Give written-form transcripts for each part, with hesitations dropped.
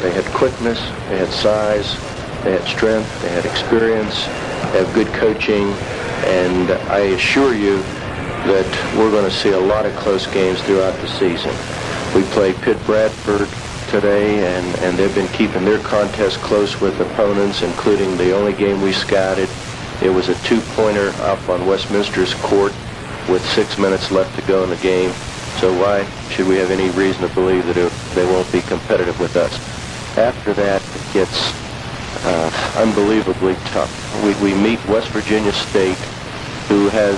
They had quickness, they had size, they had strength, they had experience, they have good coaching, and I assure you that we're going to see a lot of close games throughout the season. We played Pitt Bradford today, and they've been keeping their contest close with opponents, including the only game we scouted. It was a two-pointer up on Westminster's court with 6 minutes left to go in the game. So why should we have any reason to believe that they won't be competitive with us? After that, it gets unbelievably tough. We meet West Virginia State, who has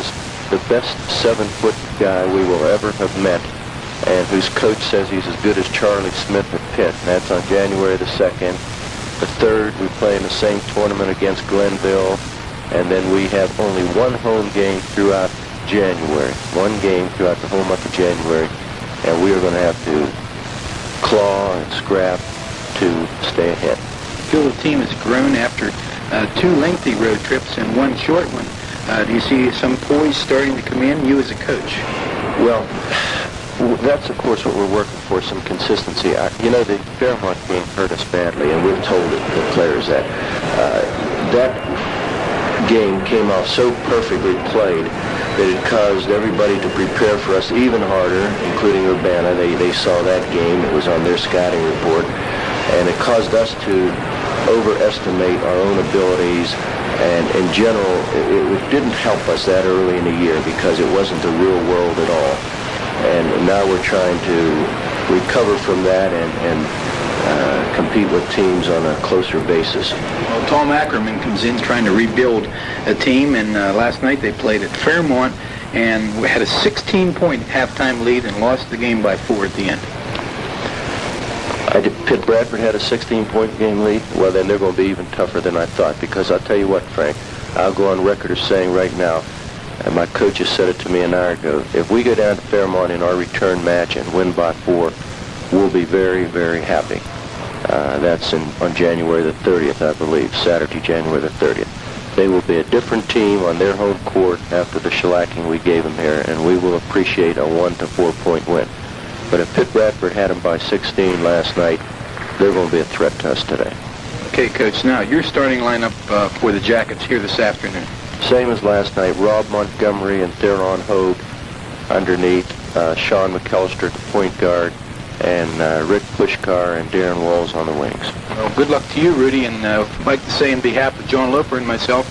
the best 7-foot guy we will ever have met, and whose coach says he's as good as Charlie Smith at Pitt. And that's on January the 2nd. The 3rd, we play in the same tournament against Glenville, and then we have only one home game throughout January. One game throughout the whole month of January, and we are going to have to claw and scrap to stay ahead. The team has grown after 2 lengthy road trips and 1 short one. Do you see some poise starting to come in, you as a coach? Well, that's of course what we're working for, some consistency. The Fairmont game hurt us badly, and we've told the players that. That game came off so perfectly played that it caused everybody to prepare for us even harder, including Urbana. They saw that game. It was on their scouting report. And it caused us to overestimate our own abilities. And in general, it didn't help us that early in the year because it wasn't the real world at all. And now we're trying to recover from that and compete with teams on a closer basis. Well, Tom Ackerman comes in trying to rebuild a team, and last night they played at Fairmont and we had a 16-point halftime lead and lost the game by 4 at the end. Pitt Bradford had a 16-point game lead. Well, then they're going to be even tougher than I thought, because I'll tell you what, Frank, I'll go on record as saying right now, and my coach has said it to me an hour ago, if we go down to Fairmont in our return match and win by 4, we'll be very, very happy. That's on January the 30th, I believe, Saturday, January the 30th. They will be a different team on their home court after the shellacking we gave them here, and we will appreciate a 1 to 4 point win. But if Pitt Bradford had them by 16 last night, they're going to be a threat to us today. Okay, Coach, now your starting lineup for the Jackets here this afternoon. Same as last night. Rob Montgomery and Theron Hogue underneath, Sean McCallister at the point guard, and Rick Puskar and Darren Walls on the wings. Well, good luck to you, Rudy, and I'd like to say on behalf of John Loper and myself,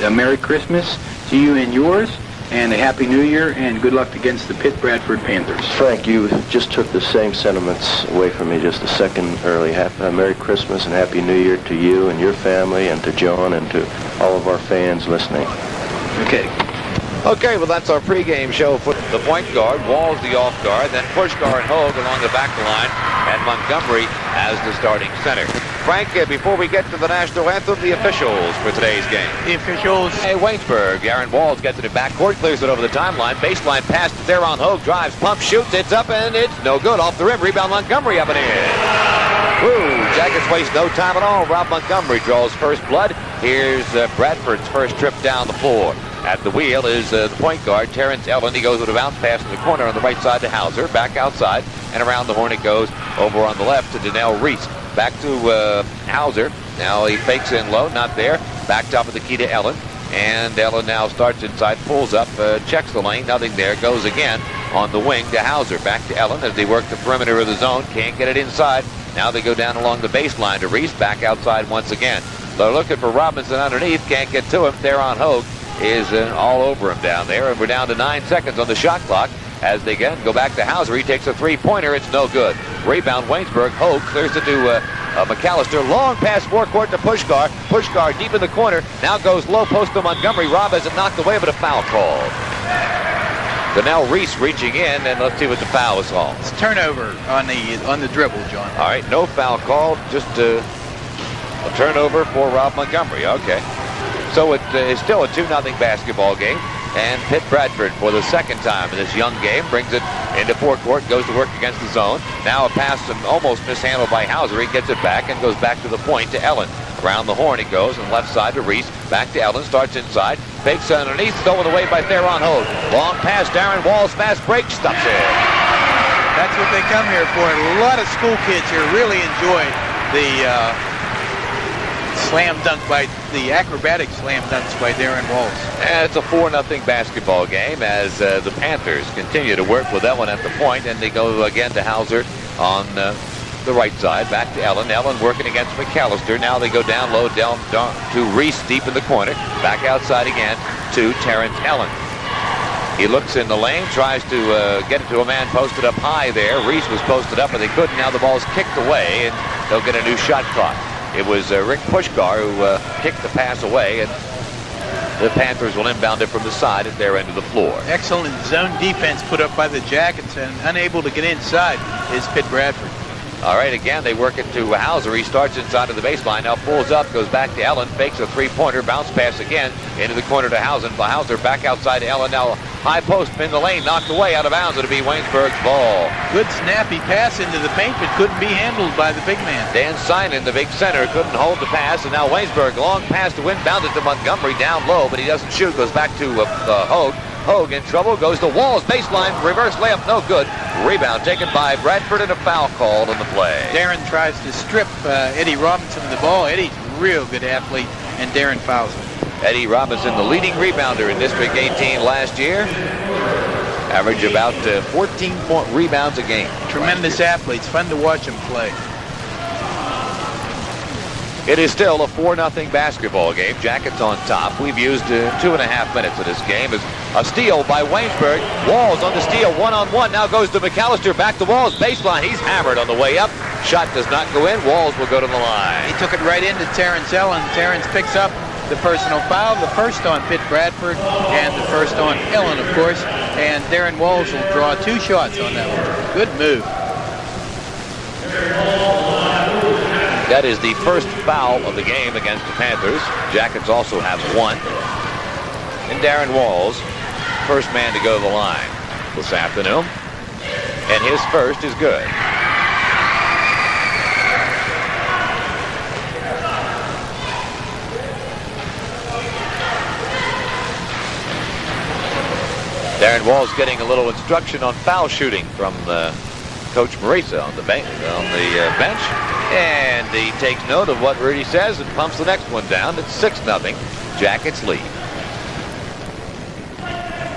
Merry Christmas to you and yours, and a Happy New Year, and good luck against the Pitt Bradford Panthers. Frank, you just took the same sentiments away from me just a second early. Merry Christmas and Happy New Year to you and your family, and to John, and to all of our fans listening. Okay. Okay, well, that's our pregame show for the point guard, Walls the off guard, then Puskar and Hogue along the back line, and Montgomery as the starting center. Frank, before we get to the national anthem, the officials for today's game. The officials. Hey, Waynesburg. Aaron Walls gets it in backcourt, clears it over the timeline. Baseline pass to Theron Hogue, drives, pump, shoots, it's up, and it's no good. Off the rim, rebound Montgomery up and in. Woo, Jackets waste no time at all. Rob Montgomery draws first blood. Here's Bradford's first trip down the floor. At the wheel is the point guard, Terrence Ellen. He goes with a bounce pass in the corner on the right side to Hauser. Back outside, and around the horn it goes over on the left to Donnell Reese. Back to Hauser. Now he fakes in low, not there. Back top of the key to Ellen. And Ellen now starts inside, pulls up, checks the lane, nothing there. Goes again on the wing to Hauser. Back to Ellen as they work the perimeter of the zone. Can't get it inside. Now they go down along the baseline to Reese. Back outside once again. They're looking for Robinson underneath. Can't get to him. Theron Hogue is all over him down there. And we're down to 9 seconds on the shot clock. As they again go back to Hauser. He takes a three-pointer. It's no good. Rebound Waynesburg. Hogue clears it to McCallister. Long pass forecourt to Puskar. Puskar deep in the corner. Now goes low post to Montgomery. Rob has it knocked away, but a foul called. Donnell Reese reaching in, and let's see what the foul is called. It's turnover on the dribble, John. All right, no foul called. Just a turnover for Rob Montgomery. Okay. So it is still a 2-0 basketball game. And Pitt Bradford, for the second time in this young game, brings it into forecourt, goes to work against the zone. Now a pass almost mishandled by Hauser. He gets it back and goes back to the point to Ellen. Around the horn it goes, and left side to Reese. Back to Ellen, starts inside. Fakes underneath, stolen away by Theron Hogue. Long pass, Darren Walls, fast break, stops it. That's what they come here for. A lot of school kids here really enjoy the the acrobatic slam dunks by Darren Walls. And it's a 4-0 basketball game as the Panthers continue to work with Ellen at the point, and they go again to Hauser on the right side. Back to Ellen. Ellen working against McCallister. Now they go down low, down to Reese deep in the corner. Back outside again to Terrence Ellen. He looks in the lane, tries to get it to a man posted up high there. Reese was posted up, but they couldn't. Now the ball's kicked away, and they'll get a new shot clock. It was Rick Puskar who kicked the pass away, and the Panthers will inbound it from the side at their end of the floor. Excellent zone defense put up by the Jackets, and unable to get inside is Pitt Bradford. All right, again, they work it to Hauser. He starts inside of the baseline, now pulls up, goes back to Ellen, fakes a three-pointer, bounce pass again into the corner to Hauser. Hauser back outside to Ellen. Now high post in the lane, knocked away out of bounds. It'll be Waynesburg's ball. Good snappy pass into the paint, but couldn't be handled by the big man. Dan Simon, the big center, couldn't hold the pass, and now Waynesburg, long pass to inbound it to Montgomery down low, but he doesn't shoot. Goes back to Hogue. Hogue in trouble, goes to Walls, baseline, reverse layup, no good. Rebound taken by Bradford and a foul called on the play. Darren tries to strip Eddie Robinson of the ball. Eddie's a real good athlete, and Darren fouls him. Eddie Robinson, the leading rebounder in District 18 last year. Average about 14 rebounds a game. Tremendous athletes, fun to watch him play. It is still a 4-0 basketball game. Jackets on top. We've used 2.5 minutes of this game. As a steal by Waynesburg. Walls on the steal, one-on-one. Now goes to McCallister. Back to Walls. Baseline. He's hammered on the way up. Shot does not go in. Walls will go to the line. He took it right into Terrence Ellen. Terrence picks up the personal foul. The first on Pitt Bradford and the first on Ellen, of course. And Darren Walls will draw 2 shots on that one. Good move. That is the first foul of the game against the Panthers. Jackets also have 1. And Darren Walls, first man to go to the line this afternoon. And his first is good. Darren Walls getting a little instruction on foul shooting from Coach Marisa on the bench. And he takes note of what Rudy says and pumps the next one down. It's 6-0. Jackets lead.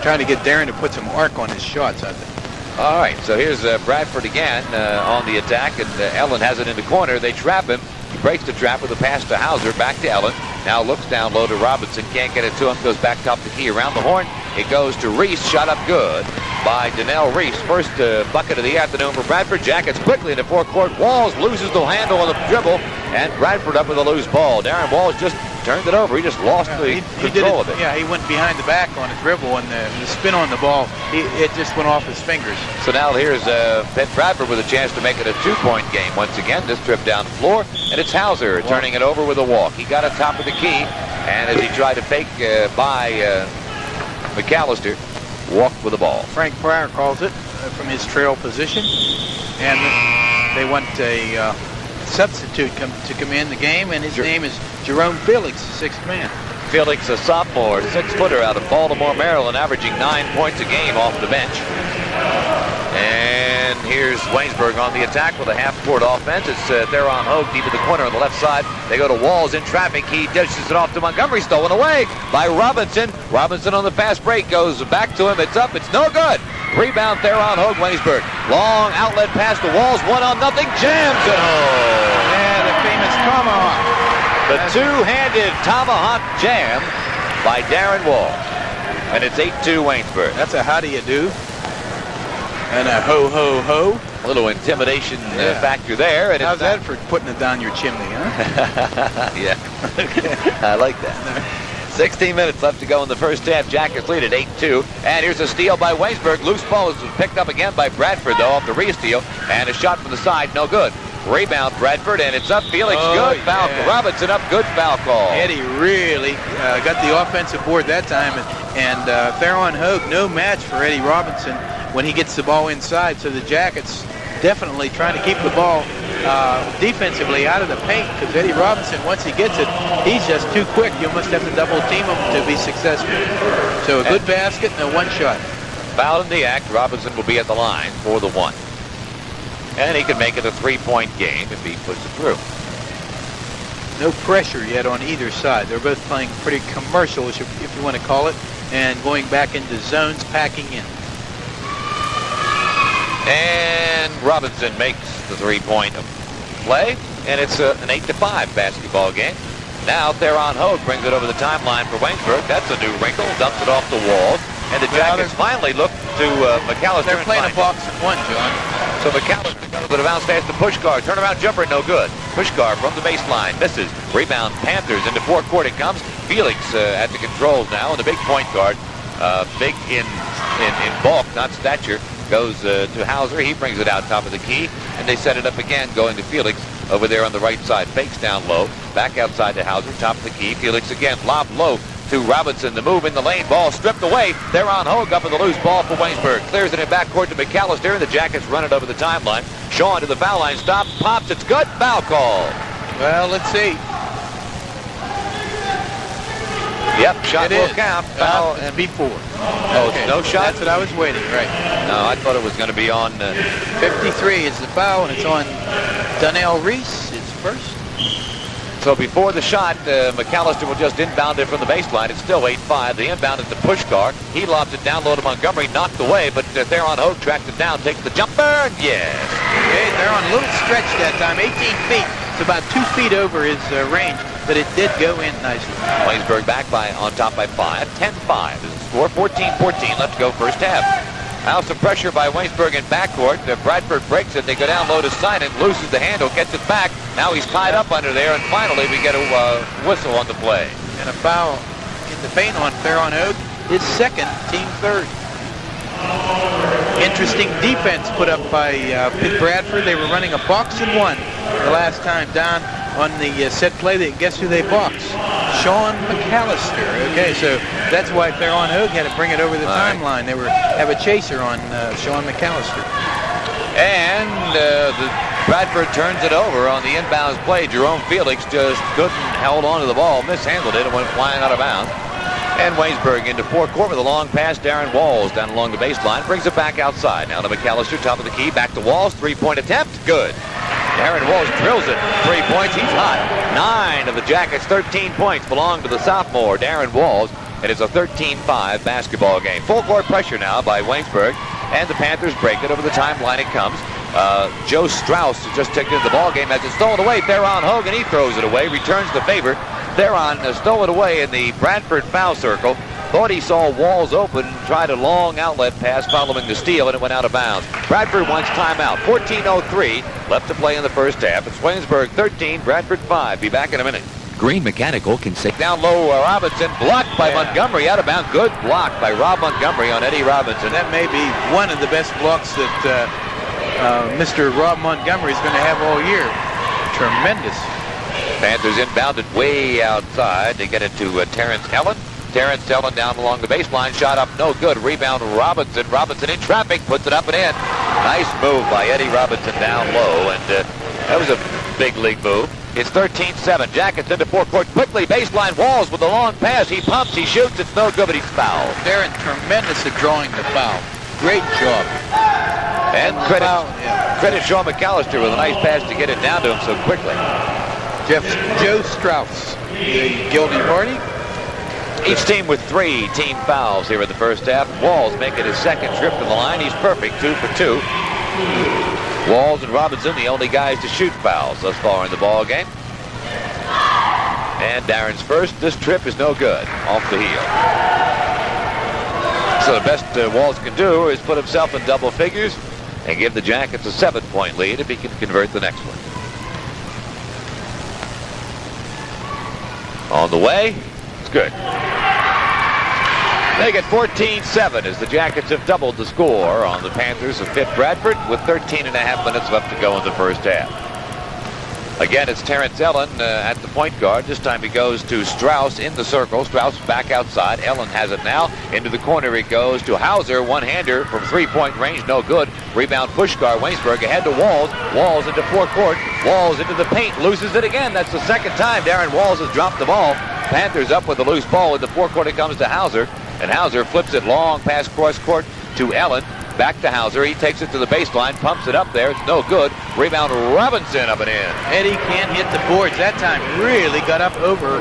Trying to get Darren to put some arc on his shots, I think. All right, so here's Bradford again on the attack, and Ellen has it in the corner. They trap him. He breaks the trap with a pass to Hauser. Back to Ellen. Now looks down low to Robinson. Can't get it to him. Goes back top the key around the horn. It goes to Reese. Shot up good by Donnell Reese. First bucket of the afternoon for Bradford. Jackets quickly into forecourt. Walls loses the handle on the dribble, and Bradford up with a loose ball. Darren Walls just turned it over. He just lost the control of it. Yeah, he went behind the back on a dribble, and the spin on the ball, it just went off his fingers. So now here's Pitt Bradford with a chance to make it a 2-point game once again. This trip down the floor, and it's Hauser turning it over with a walk. He got it top of the key, and as he tried to fake by McCallister, walked with the ball. Frank Pryor calls it from his trail position, and they want a substitute to come in the game, and his name is Jerome Felix, 6th man. Felix, a sophomore, 6-footer out of Baltimore, Maryland, averaging 9 points a game off the bench. And here's Waynesburg on the attack with a half-court offense. It's Theron Hogue deep in the corner on the left side. They go to Walls in traffic. He dishes it off to Montgomery, stolen away by Robinson. Robinson on the fast break goes back to him. It's up. It's no good. Rebound Theron Hogue, Waynesburg. Long outlet pass to Walls. 1-0. Jams it home. Yeah, the famous tomahawk. The two-handed tomahawk jam by Darren Walls. And it's 8-2 Waynesburg. That's a how do you do. And a ho, ho, ho. A little intimidation factor there. And how's that for putting it down your chimney, huh? Yeah. I like that. 16 minutes left to go in the first half. Jackets lead at 8-2. And here's a steal by Waynesburg. Loose ball is picked up again by Bradford, though, off the re-steal. And a shot from the side, no good. Rebound Bradford, and it's up. Felix, good foul. Robinson up, good foul call. Eddie really got the offensive board that time. And Theron Hogue, no match for Eddie Robinson when he gets the ball inside. So the Jackets definitely trying to keep the ball defensively out of the paint, because Eddie Robinson, once he gets it, he's just too quick. You must have to double team him to be successful. So a good basket and a 1 shot. Foul in the act. Robinson will be at the line for the 1. And he can make it a 3-point game if he puts it through. no pressure yet on either side. They're both playing pretty commercial, if you want to call it, and going back into zones, packing in. And Robinson makes the three-point play, and it's an 8-5 basketball game. Now Theron Hogue brings it over the timeline for Waynesburg. That's a new wrinkle. Dumps it off the wall. And the Jackets finally look to McCallister. They're playing a box and one, John. So McCallister goes with a bounce pass to Puskar. Turnaround jumper, no good. Puskar from the baseline, misses. Rebound, Panthers into forecourt it comes. Felix at the controls now, and the big point guard, big in bulk, not stature, goes to Hauser. He brings it out top of the key, and they set it up again, going to Felix over there on the right side. Fakes down low, back outside to Hauser, top of the key. Felix again, lob low to Robinson. The move in the lane, ball stripped away. They're on Hogue up in the loose ball for Waynesburg. Clears it in backcourt to McCallister, and the Jackets run it over the timeline. Shaw to the foul line, stops, pops, it's good, foul call. Well, let's see. Yep, shot will count. Foul and before. Oh, okay. No shot? That's what I was waiting, right. No, I thought it was going to be on... 53 is the foul, and it's on Donnell Reese, his first. So before the shot, McCallister will just inbound it from the baseline. It's still 8-5. The inbound is to Puskar. He lobs it down low to Montgomery, knocked away, but Theron Hogue tracked it down, takes the jumper, and yes. Okay, they're on a little stretch that time, 18 feet. It's about 2 feet over his range, but it did go in nicely. Waynesburg back on top by 5. 10-5 is the score. 14-14 left to go first half. Now some pressure by Waynesburg in backcourt. Bradford breaks it. They go down low to sign it. Loses the handle. Gets it back. Now he's tied up under there. And finally we get a whistle on the play. And a foul in the paint on Theron Hogue. His second, team third. Interesting defense put up by Pitt Bradford. They were running a box and one the last time down on the set play. Guess who they boxed? Sean McCallister. Okay, so that's why Theron Hogue had to bring it over the timeline. They have a chaser on Sean McCallister. And Bradford turns it over on the inbounds play. Jerome Felix just couldn't hold on to the ball, mishandled it, and went flying out of bounds. And Waynesburg into forecourt with a long pass. Darren Walls down along the baseline. Brings it back outside. Now to McCallister, top of the key. Back to Walls. Three-point attempt. Good. Darren Walls drills it. 3 points. He's hot. 9 of the Jackets' 13 points belong to the sophomore, Darren Walls. It is a 13-5 basketball game. Full court pressure now by Waynesburg. And the Panthers break it. Over the timeline it comes. Joe Strauss has just taken the ball game. As it's stolen away, Theron Hogue, and he throws it away. Returns the favor. Theron stole it away in the Bradford foul circle. Thought he saw Walls open, tried a long outlet pass following the steal, and it went out of bounds. Bradford wants timeout. 14:03 left to play in the first half. It's Waynesburg 13, Bradford 5. Be back in a minute. Green Mechanical can save. Down low, Robinson blocked by Montgomery, out of bounds. Good block by Rob Montgomery on Eddie Robinson. That may be one of the best blocks that Mr. Rob Montgomery is going to have all year. Tremendous. Panthers inbounded way outside. They get it to Terrence Ellen. Terrence Ellen down along the baseline. Shot up, no good. Rebound Robinson. Robinson in traffic, puts it up and in. Nice move by Eddie Robinson down low, and that was a big league move. It's 13-7. Jackets into forecourt quickly. Baseline Walls with a long pass. He pumps, he shoots. It's no good, but he's fouled. They're tremendous at drawing the foul. Great job. And credit Sean McCallister with a nice pass to get it down to him so quickly. Joe Strauss, the guilty party. Each team with 3 team fouls here in the first half. Walls making his second trip to the line. He's perfect, 2 for 2. Walls and Robinson, the only guys to shoot fouls thus far in the ball game. And Darren's first. This trip is no good. Off the heel. So the best Walls can do is put himself in double figures and give the Jackets a 7-point lead if he can convert the next one. On the way. It's good. Make it 14-7 as the Jackets have doubled the score on the Panthers of Pitt Bradford with 13.5 minutes left to go in the first half. Again, it's Terrence Ellen at the point guard. This time he goes to Strauss in the circle. Strauss back outside. Ellen has it now. Into the corner it goes to Hauser. One-hander from three-point range. No good. Rebound Puskar. Waynesburg ahead to Walls. Walls into forecourt. Walls into the paint. Loses it again. That's the second time Darren Walls has dropped the ball. Panthers up with the loose ball. In the forecourt it comes to Hauser. And Hauser flips it long past cross court to Ellen. Back to Hauser. He takes it to the baseline, pumps it up there. It's no good. Rebound Robinson up and in. Eddie can't hit the boards. That time really got up over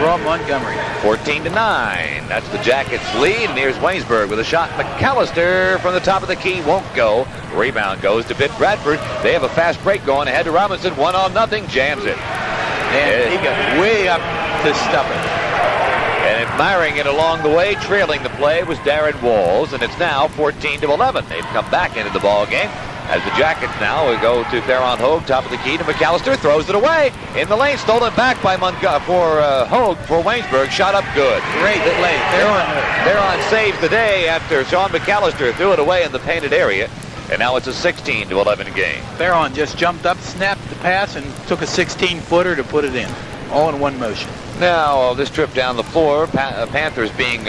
Rob Montgomery. 14-9. That's the Jackets' lead. And here's Waynesburg with a shot. McCallister from the top of the key won't go. Rebound goes to Pitt Bradford. They have a fast break going ahead to Robinson. 1-0. Jams it. And he got way up to stop it. And admiring it along the way, trailing the play was Darren Walls, and it's now 14-11. They've come back into the ball game as the Jackets now will go to Theron Hogue, top of the key to McCallister, throws it away in the lane, stolen back by Hogue for Waynesburg, shot up good. Great lane. Theron saves the day after Sean McCallister threw it away in the painted area, and now it's a 16-11 game. Theron just jumped up, snapped the pass, and took a 16-footer to put it in, all in one motion. Now, this trip down the floor, Panthers being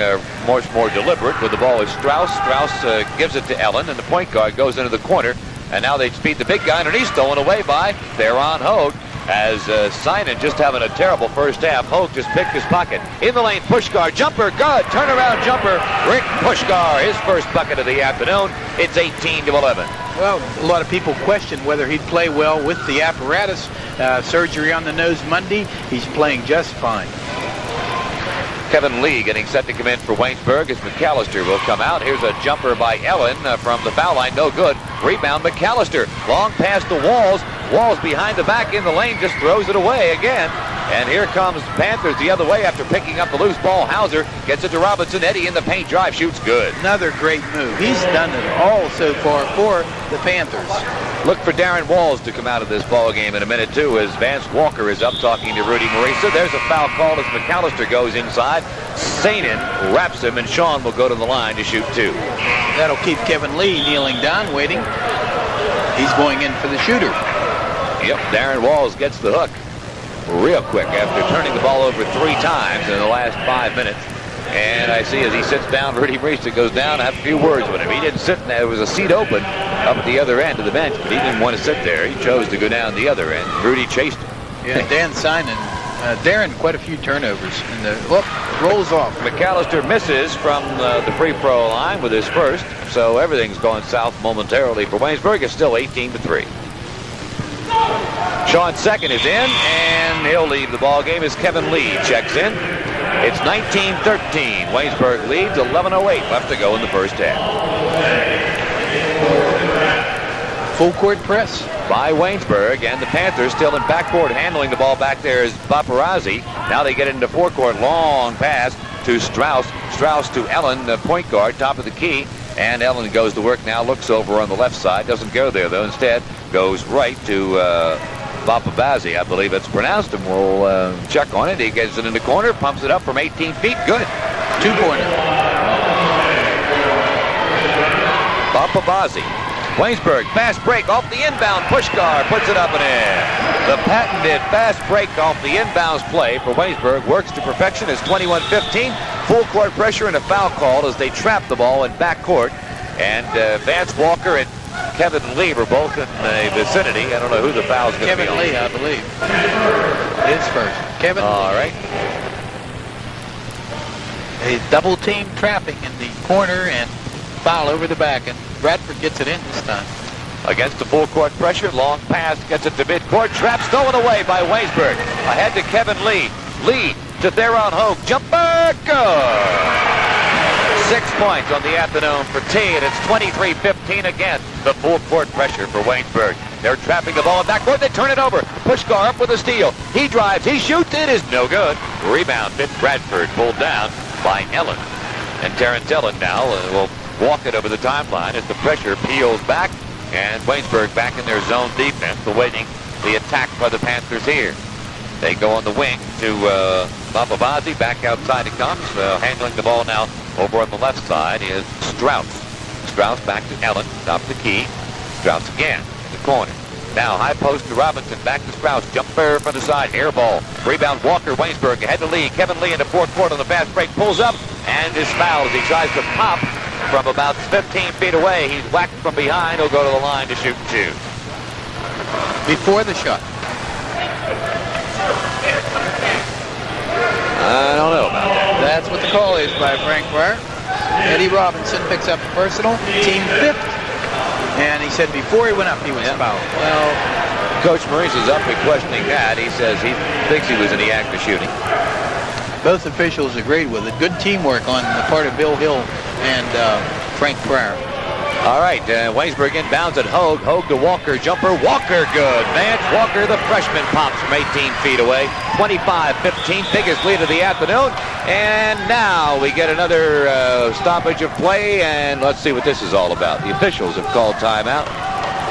much more deliberate with the ball is Strauss. Strauss gives it to Ellen, and the point guard goes into the corner. And now they speed the big guy, and he's stolen away by Theron Hogue. As Sinan just having a terrible first half. Hogue just picked his pocket. In the lane, Puskar, jumper, good. Turnaround jumper, Rick Puskar, his first bucket of the afternoon. It's 18-11. Well, a lot of people question whether he'd play well with the apparatus. Surgery on the nose Monday. He's playing just fine. Kevin Lee getting set to come in for Waynesburg as McCallister will come out. Here's a jumper by Ellen from the foul line. No good. Rebound McCallister. Long pass to Walls. Walls behind the back in the lane. Just throws it away again. And here comes Panthers the other way after picking up the loose ball. Hauser gets it to Robinson. Eddie in the paint. Drive. Shoots good. Another great move. He's done it all so far for the Panthers. Look for Darren Walls to come out of this ball game in a minute, too, as Vance Walker is up talking to Rudy Marisa. There's a foul call as McCallister goes inside. Sainin wraps him, and Sean will go to the line to shoot two. That'll keep Kevin Lee kneeling down, waiting. He's going in for the shooter. Yep, Darren Walls gets the hook real quick after turning the ball over 3 times in the last 5 minutes. And I see as he sits down, Rudy Marisa goes down and have a few words with him. He didn't sit there. There was a seat open up at the other end of the bench, but he didn't want to sit there. He chose to go down the other end. Rudy chased him. Yeah, Dan Sinan, Darren, quite a few turnovers. And the rolls off. McCallister misses from the free throw line with his first, so everything's going south momentarily for Waynesburg. It's still 18-3. Sean's second is in, and he'll leave the ball game as Kevin Lee checks in. It's 19-13. Waynesburg leads. 11:08 left to go in the first half. Full court press by Waynesburg, and the Panthers still in backcourt, handling the ball back there is Paparazzi. Now they get into forecourt. Long pass to Strauss. Strauss to Ellen, the point guard, top of the key. And Ellen goes to work now, looks over on the left side. Doesn't go there, though. Instead, goes right to Paparazzi, I believe it's pronounced, and we'll check on it. He gets it in the corner, pumps it up from 18 feet. Good. 2-pointer. Paparazzi. Waynesburg, fast break off the inbound. Puskar puts it up and in. The patented fast break off the inbounds play for Waynesburg works to perfection as 21-15. Full court pressure and a foul call as they trap the ball in backcourt. And Vance Walker and Kevin Lee were both in the vicinity. I don't know who the foul's going to be Kevin on. Lee, I believe. It's first. Kevin All Lee. right. A double team trapping in the corner and foul over the back, and Bradford gets it in this time. Against the full court pressure, long pass, gets it to midcourt, trap stolen away by Waynesburg. Ahead to Kevin Lee. Lee to Theron Hogue, jumper, good! 6 points on the afternoon for T, and it's 23-15 again. The full court pressure for Waynesburg. They're trapping the ball in backcourt, they turn it over. Puskar up with a steal. He drives, he shoots, it is no good. Rebound, Pitt Bradford pulled down by Ellen. And Terrence Ellen now will walk it over the timeline as the pressure peels back, and Waynesburg back in their zone defense, awaiting the attack by the Panthers here. They go on the wing to Paparazzi. Back outside it comes, handling the ball now over on the left side is Strauss. Strauss back to Ellen, top of the key. Strauss again in the corner. Now high post to Robinson, back to Strauss, jumper from the side, air ball. Rebound Walker, Waynesburg ahead to Lee. Kevin Lee into fourth court on the fast break, pulls up and is fouled as he tries to pop from about 15 feet away. He's whacked from behind. He'll go to the line to shoot two. Before the shot. I don't know about that. That's what the call is by Frank Breyer. Eddie Robinson picks up a personal, team 5th. And he said before he went up, he was fouled. Well, Coach Maurice is up and questioning that. He says he thinks he was in the act of shooting. Both officials agreed with it. Good teamwork on the part of Bill Hill and Frank Pryor. All right, Waynesburg inbounds at Hogue. Hogue to Walker, jumper. Walker good. Vance Walker, the freshman, pops from 18 feet away. 25-15, biggest lead of the afternoon. And now we get another stoppage of play, and let's see what this is all about. The officials have called timeout.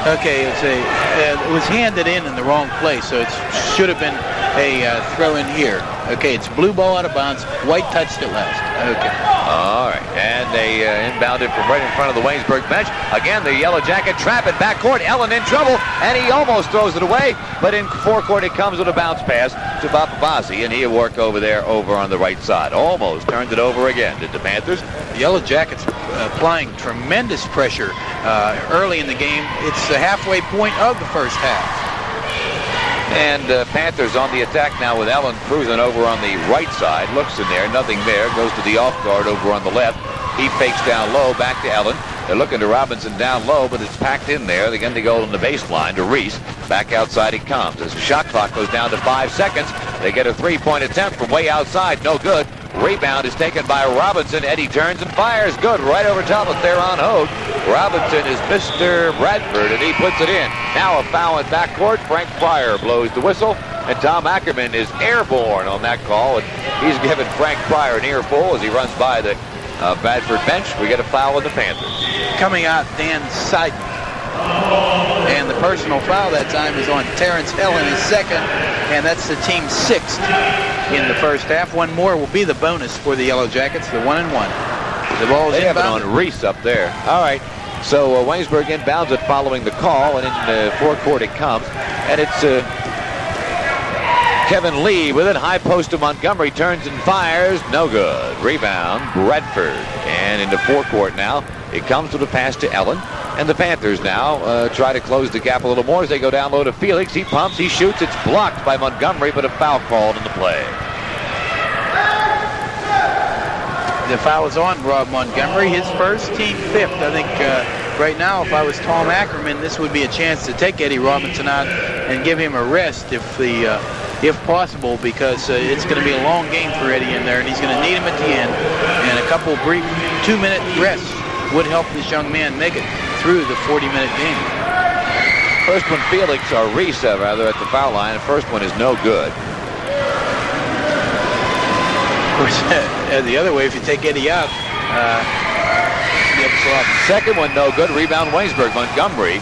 Okay, it was handed in the wrong place, so it should have been a throw in here. Okay, it's blue ball out of bounds. White touched it last. Okay. All right, and they inbounded from right in front of the Waynesburg bench. Again, the Yellow Jacket trap it backcourt. Ellen in trouble, and he almost throws it away. But in forecourt, it comes with a bounce pass to Bapavasi, and he'll work over there over on the right side. Almost turned it over again. Did the Panthers? The Yellow Jackets applying tremendous pressure early in the game. It's the halfway point of the first half. And Panthers on the attack now with Ellen cruising over on the right side. Looks in there, nothing there. Goes to the off guard over on the left. He fakes down low, back to Ellen. They're looking to Robinson down low, but it's packed in there. They're going to go on the baseline to Reese. Back outside he comes. As the shot clock goes down to 5 seconds, they get a three-point attempt from way outside. No good. Rebound is taken by Robinson. Eddie turns and fires. Good. Right over top of Theron Hogue. Robinson is Mr. Bradford, and he puts it in. Now a foul in backcourt. Frank Pryor blows the whistle, and Tom Ackerman is airborne on that call, and he's given Frank Pryor an earful as he runs by the Bradford bench. We get a foul in the Panthers. Coming out, Dan Seiden. And the personal foul that time is on Terrence Ellen, his second, and that's the team 6th in the first half. One more will be the bonus for the Yellow Jackets, the 1-1. The ball is they have it inbounded. on Reese up there. All right, so Waynesburg inbounds it following the call, and in forecourt it comes, and it's Kevin Lee with it. High post to Montgomery, turns and fires. No good. Rebound, Bradford. And into forecourt now. It comes with a pass to Ellen. And the Panthers now try to close the gap a little more as they go down low to Felix. He pumps, he shoots. It's blocked by Montgomery, but a foul called in the play. The foul is on Rob Montgomery, his first, team 5th. I think right now, if I was Tom Ackerman, this would be a chance to take Eddie Robinson out and give him a rest if possible, because it's going to be a long game for Eddie in there, and he's going to need him at the end. And a couple brief 2-minute rests would help this young man make it through the 40-minute game. First one, Felix, or Reese, rather, at the foul line. The first one is no good. Of course, the other way, if you take Eddie out, you have a problem. Second one, no good. Rebound, Waynesburg. Montgomery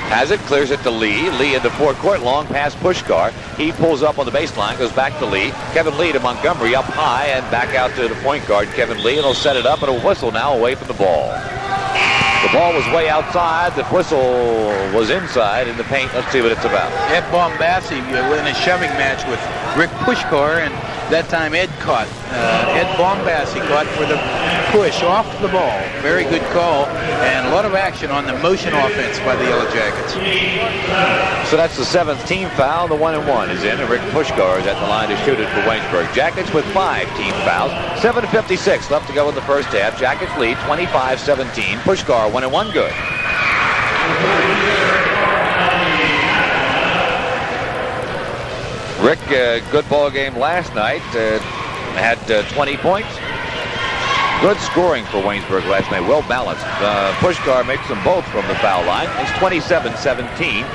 has it, clears it to Lee. Lee into forecourt, long pass Puskar. He pulls up on the baseline, goes back to Lee. Kevin Lee to Montgomery, up high and back out to the point guard, Kevin Lee, and he'll set it up, and a whistle now away from the ball. The ball was way outside. The whistle was inside in the paint. Let's see what it's about. Ed Bombassi in a shoving match with Rick Puskar, and that time Ed caught. Ed Bombassi caught for the push off the ball. Very good call, and a lot of action on the motion offense by the Yellow Jackets. So that's the 7th team foul. The 1-1 is in, and Rick Puskar is at the line to shoot it for Waynesburg. Jackets with 5 team fouls. 7:56 left to go in the first half. Jackets lead 25-17. Puskar 1-1 good. Rick, good ball game last night. Had 20 points. Good scoring for Waynesburg last night. Well balanced. Puskar makes them both from the foul line. It's 27-17.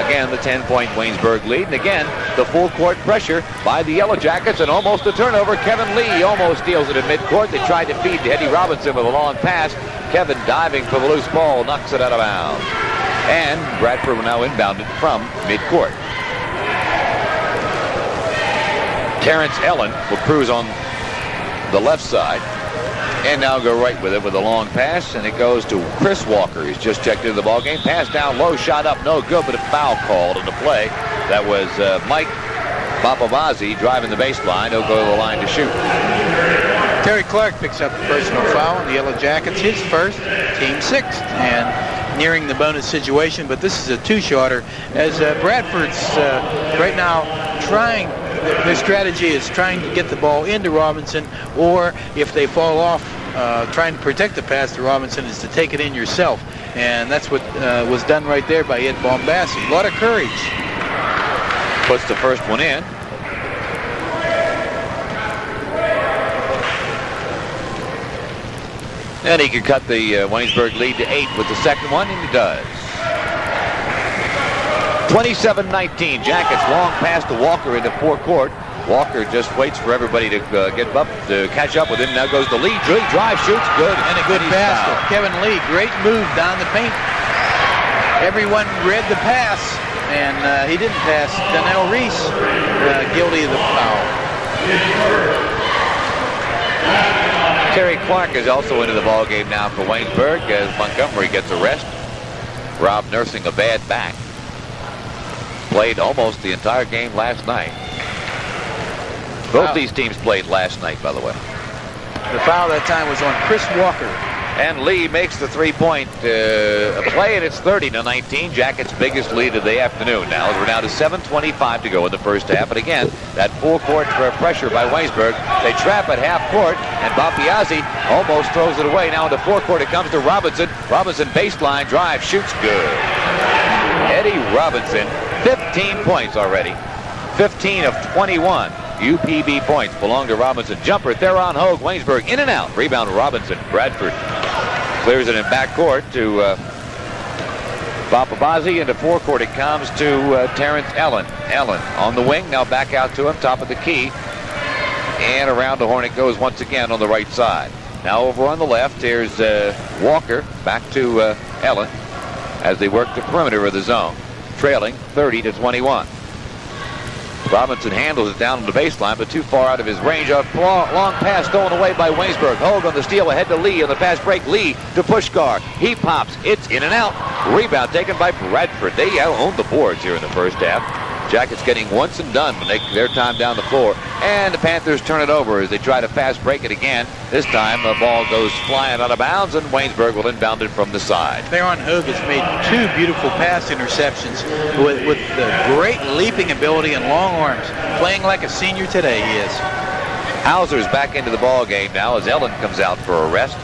Again, the 10-point Waynesburg lead. And again, the full court pressure by the Yellow Jackets, and almost a turnover. Kevin Lee almost steals it at midcourt. They tried to feed to Eddie Robinson with a long pass. Kevin diving for the loose ball, knocks it out of bounds. And Bradford will now inbound it from midcourt. Terrence Ellen will cruise on the left side and now go right with it with a long pass, and it goes to Chris Walker. He's just checked into the ball game. Pass down low, shot up, no good, but a foul called in the play. That was Mike Bapavasi driving the baseline. He'll go to the line to shoot. Terry Clark picks up the personal foul on the Yellow Jackets, his first, team 6th, and nearing the bonus situation, but this is a 2-shotter as Bradford's right now trying. Their strategy is trying to get the ball into Robinson, or if they fall off trying to protect the pass to Robinson is to take it in yourself. And that's what was done right there by Ed Bombassi. A lot of courage. Puts the first one in. And he can cut the Waynesburg lead to 8 with the second one, and he does. 27-19. Jackets long pass to Walker into forecourt. Walker just waits for everybody to get up to catch up with him. Now goes to Lee. Lee drives, shoots, good. And a good pass to Kevin Lee. Great move down the paint. Everyone read the pass, and he didn't pass. Donnell Reese guilty of the foul. Terry Clark is also into the ball game now for Waynesburg as Montgomery gets a rest. Rob nursing a bad back. Played almost the entire game last night. Both these teams played last night, by the way. The foul that time was on Chris Walker. And Lee makes the three-point play, and it's 30-19. Jackets' biggest lead of the afternoon now. We're down to 7:25 to go in the first half. And again, that full-court pressure by Waynesburg. They trap at half court, and Piazzi almost throws it away. Now into forecourt, it comes to Robinson. Robinson baseline drive, shoots good. Eddie Robinson, 15 points already. 15 of 21. UPB points belong to Robinson. Jumper, Theron Hogue, Waynesburg, in and out. Rebound, Robinson. Bradford clears it in backcourt to Papabazi. Into forecourt, it comes to Terrence Ellen. Ellen on the wing, now back out to him, top of the key. And around the horn it goes once again on the right side. Now over on the left, here's Walker, back to Ellen as they work the perimeter of the zone. Trailing 30-21. Robinson handles it down on the baseline, but too far out of his range. A long pass stolen away by Waynesburg. Hogue on the steal, ahead to Lee on the pass break. Lee to Puskar. He pops. It's in and out. Rebound taken by Bradford. They own the boards here in the first half. Jackets getting once and done when they their time down the floor. And the Panthers turn it over as they try to fast break it again. This time the ball goes flying out of bounds, and Waynesburg will inbound it from the side. Theron Hogue has made 2 beautiful pass interceptions with great leaping ability and long arms. Playing like a senior today, he is. Hauser's back into the ball game now as Ellen comes out for a rest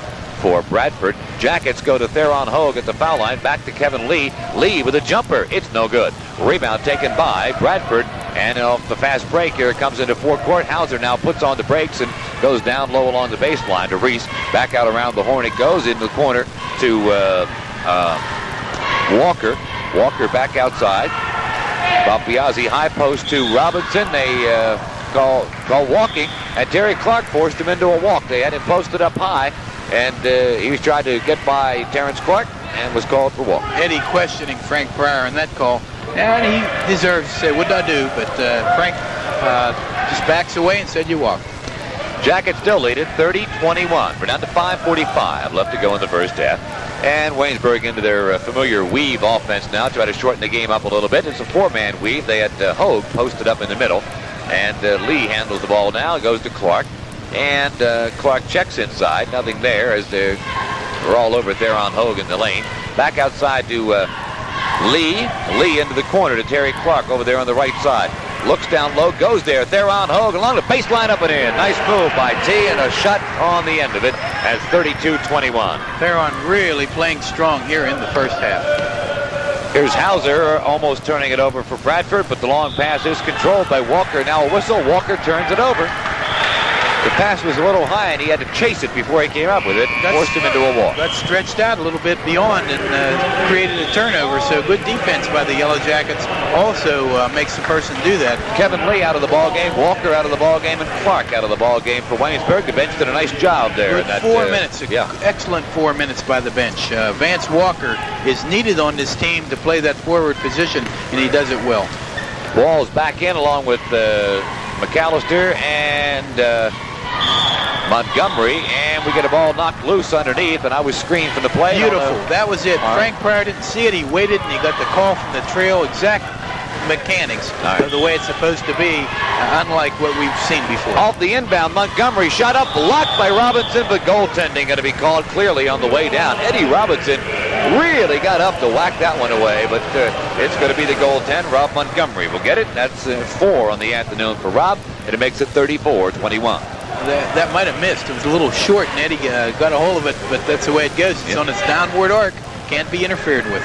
for Bradford. Jackets go to Theron Hogue at the foul line. Back to Kevin Lee. Lee with a jumper. It's no good. Rebound taken by Bradford. And off the fast break, here it comes into forecourt. Hauser now puts on the brakes and goes down low along the baseline to Reese. Back out around the horn it goes into the corner to Walker. Walker back outside. Piazzi high post to Robinson. They call walking, and Terry Clark forced him into a walk. They had him posted up high, and he was trying to get by Terrence Clark and was called for walk. Eddie questioning Frank Pryor on that call, and he deserves to say, what did I do? But Frank just backs away and said, you walk. Jackets still lead it 30-21. We're down to 5:45 left to go in the first half. And Waynesburg into their familiar weave offense now, try to shorten the game up a little bit. It's a 4-man weave. They had Hogue posted up in the middle. And Lee handles the ball now, goes to Clark. And Clark checks inside. Nothing there as they're all over Theron Hogue in the lane. Back outside to Lee. Lee into the corner to Terry Clark over there on the right side. Looks down low, goes there. Theron Hogue along the baseline, up and in. Nice move by T, and a shot on the end of it as 32-21. Theron really playing strong here in the first half. Here's Hauser almost turning it over for Bradford, but the long pass is controlled by Walker. Now a whistle. Walker turns it over. The pass was a little high, and he had to chase it before he came up with it. Forced him into a walk. That stretched out a little bit beyond and created a turnover. So good defense by the Yellow Jackets also makes the person do that. Kevin Lee out of the ball game, Walker out of the ball game, and Clark out of the ball game for Waynesburg. The bench did a nice job there. Good 4 minutes. Excellent 4 minutes by the bench. Vance Walker is needed on this team to play that forward position, and he does it well. Wall's back in along with McCallister and Montgomery, and we get a ball knocked loose underneath, and I was screened from the play. Beautiful. That was it. Frank Pryor didn't see it. He waited, and he got the call from the trail. Exact mechanics of the way it's supposed to be, unlike what we've seen before. Off the inbound, Montgomery shot up, blocked by Robinson, but goaltending going to be called clearly on the way down. Eddie Robinson really got up to whack that one away, but it's going to be the goaltend. Rob Montgomery will get it. That's 4 on the afternoon for Rob, and it makes it 34-21. that might have missed. It was a little short, and Eddie got a hold of it, but that's the way it goes. It's on its downward arc. Can't be interfered with.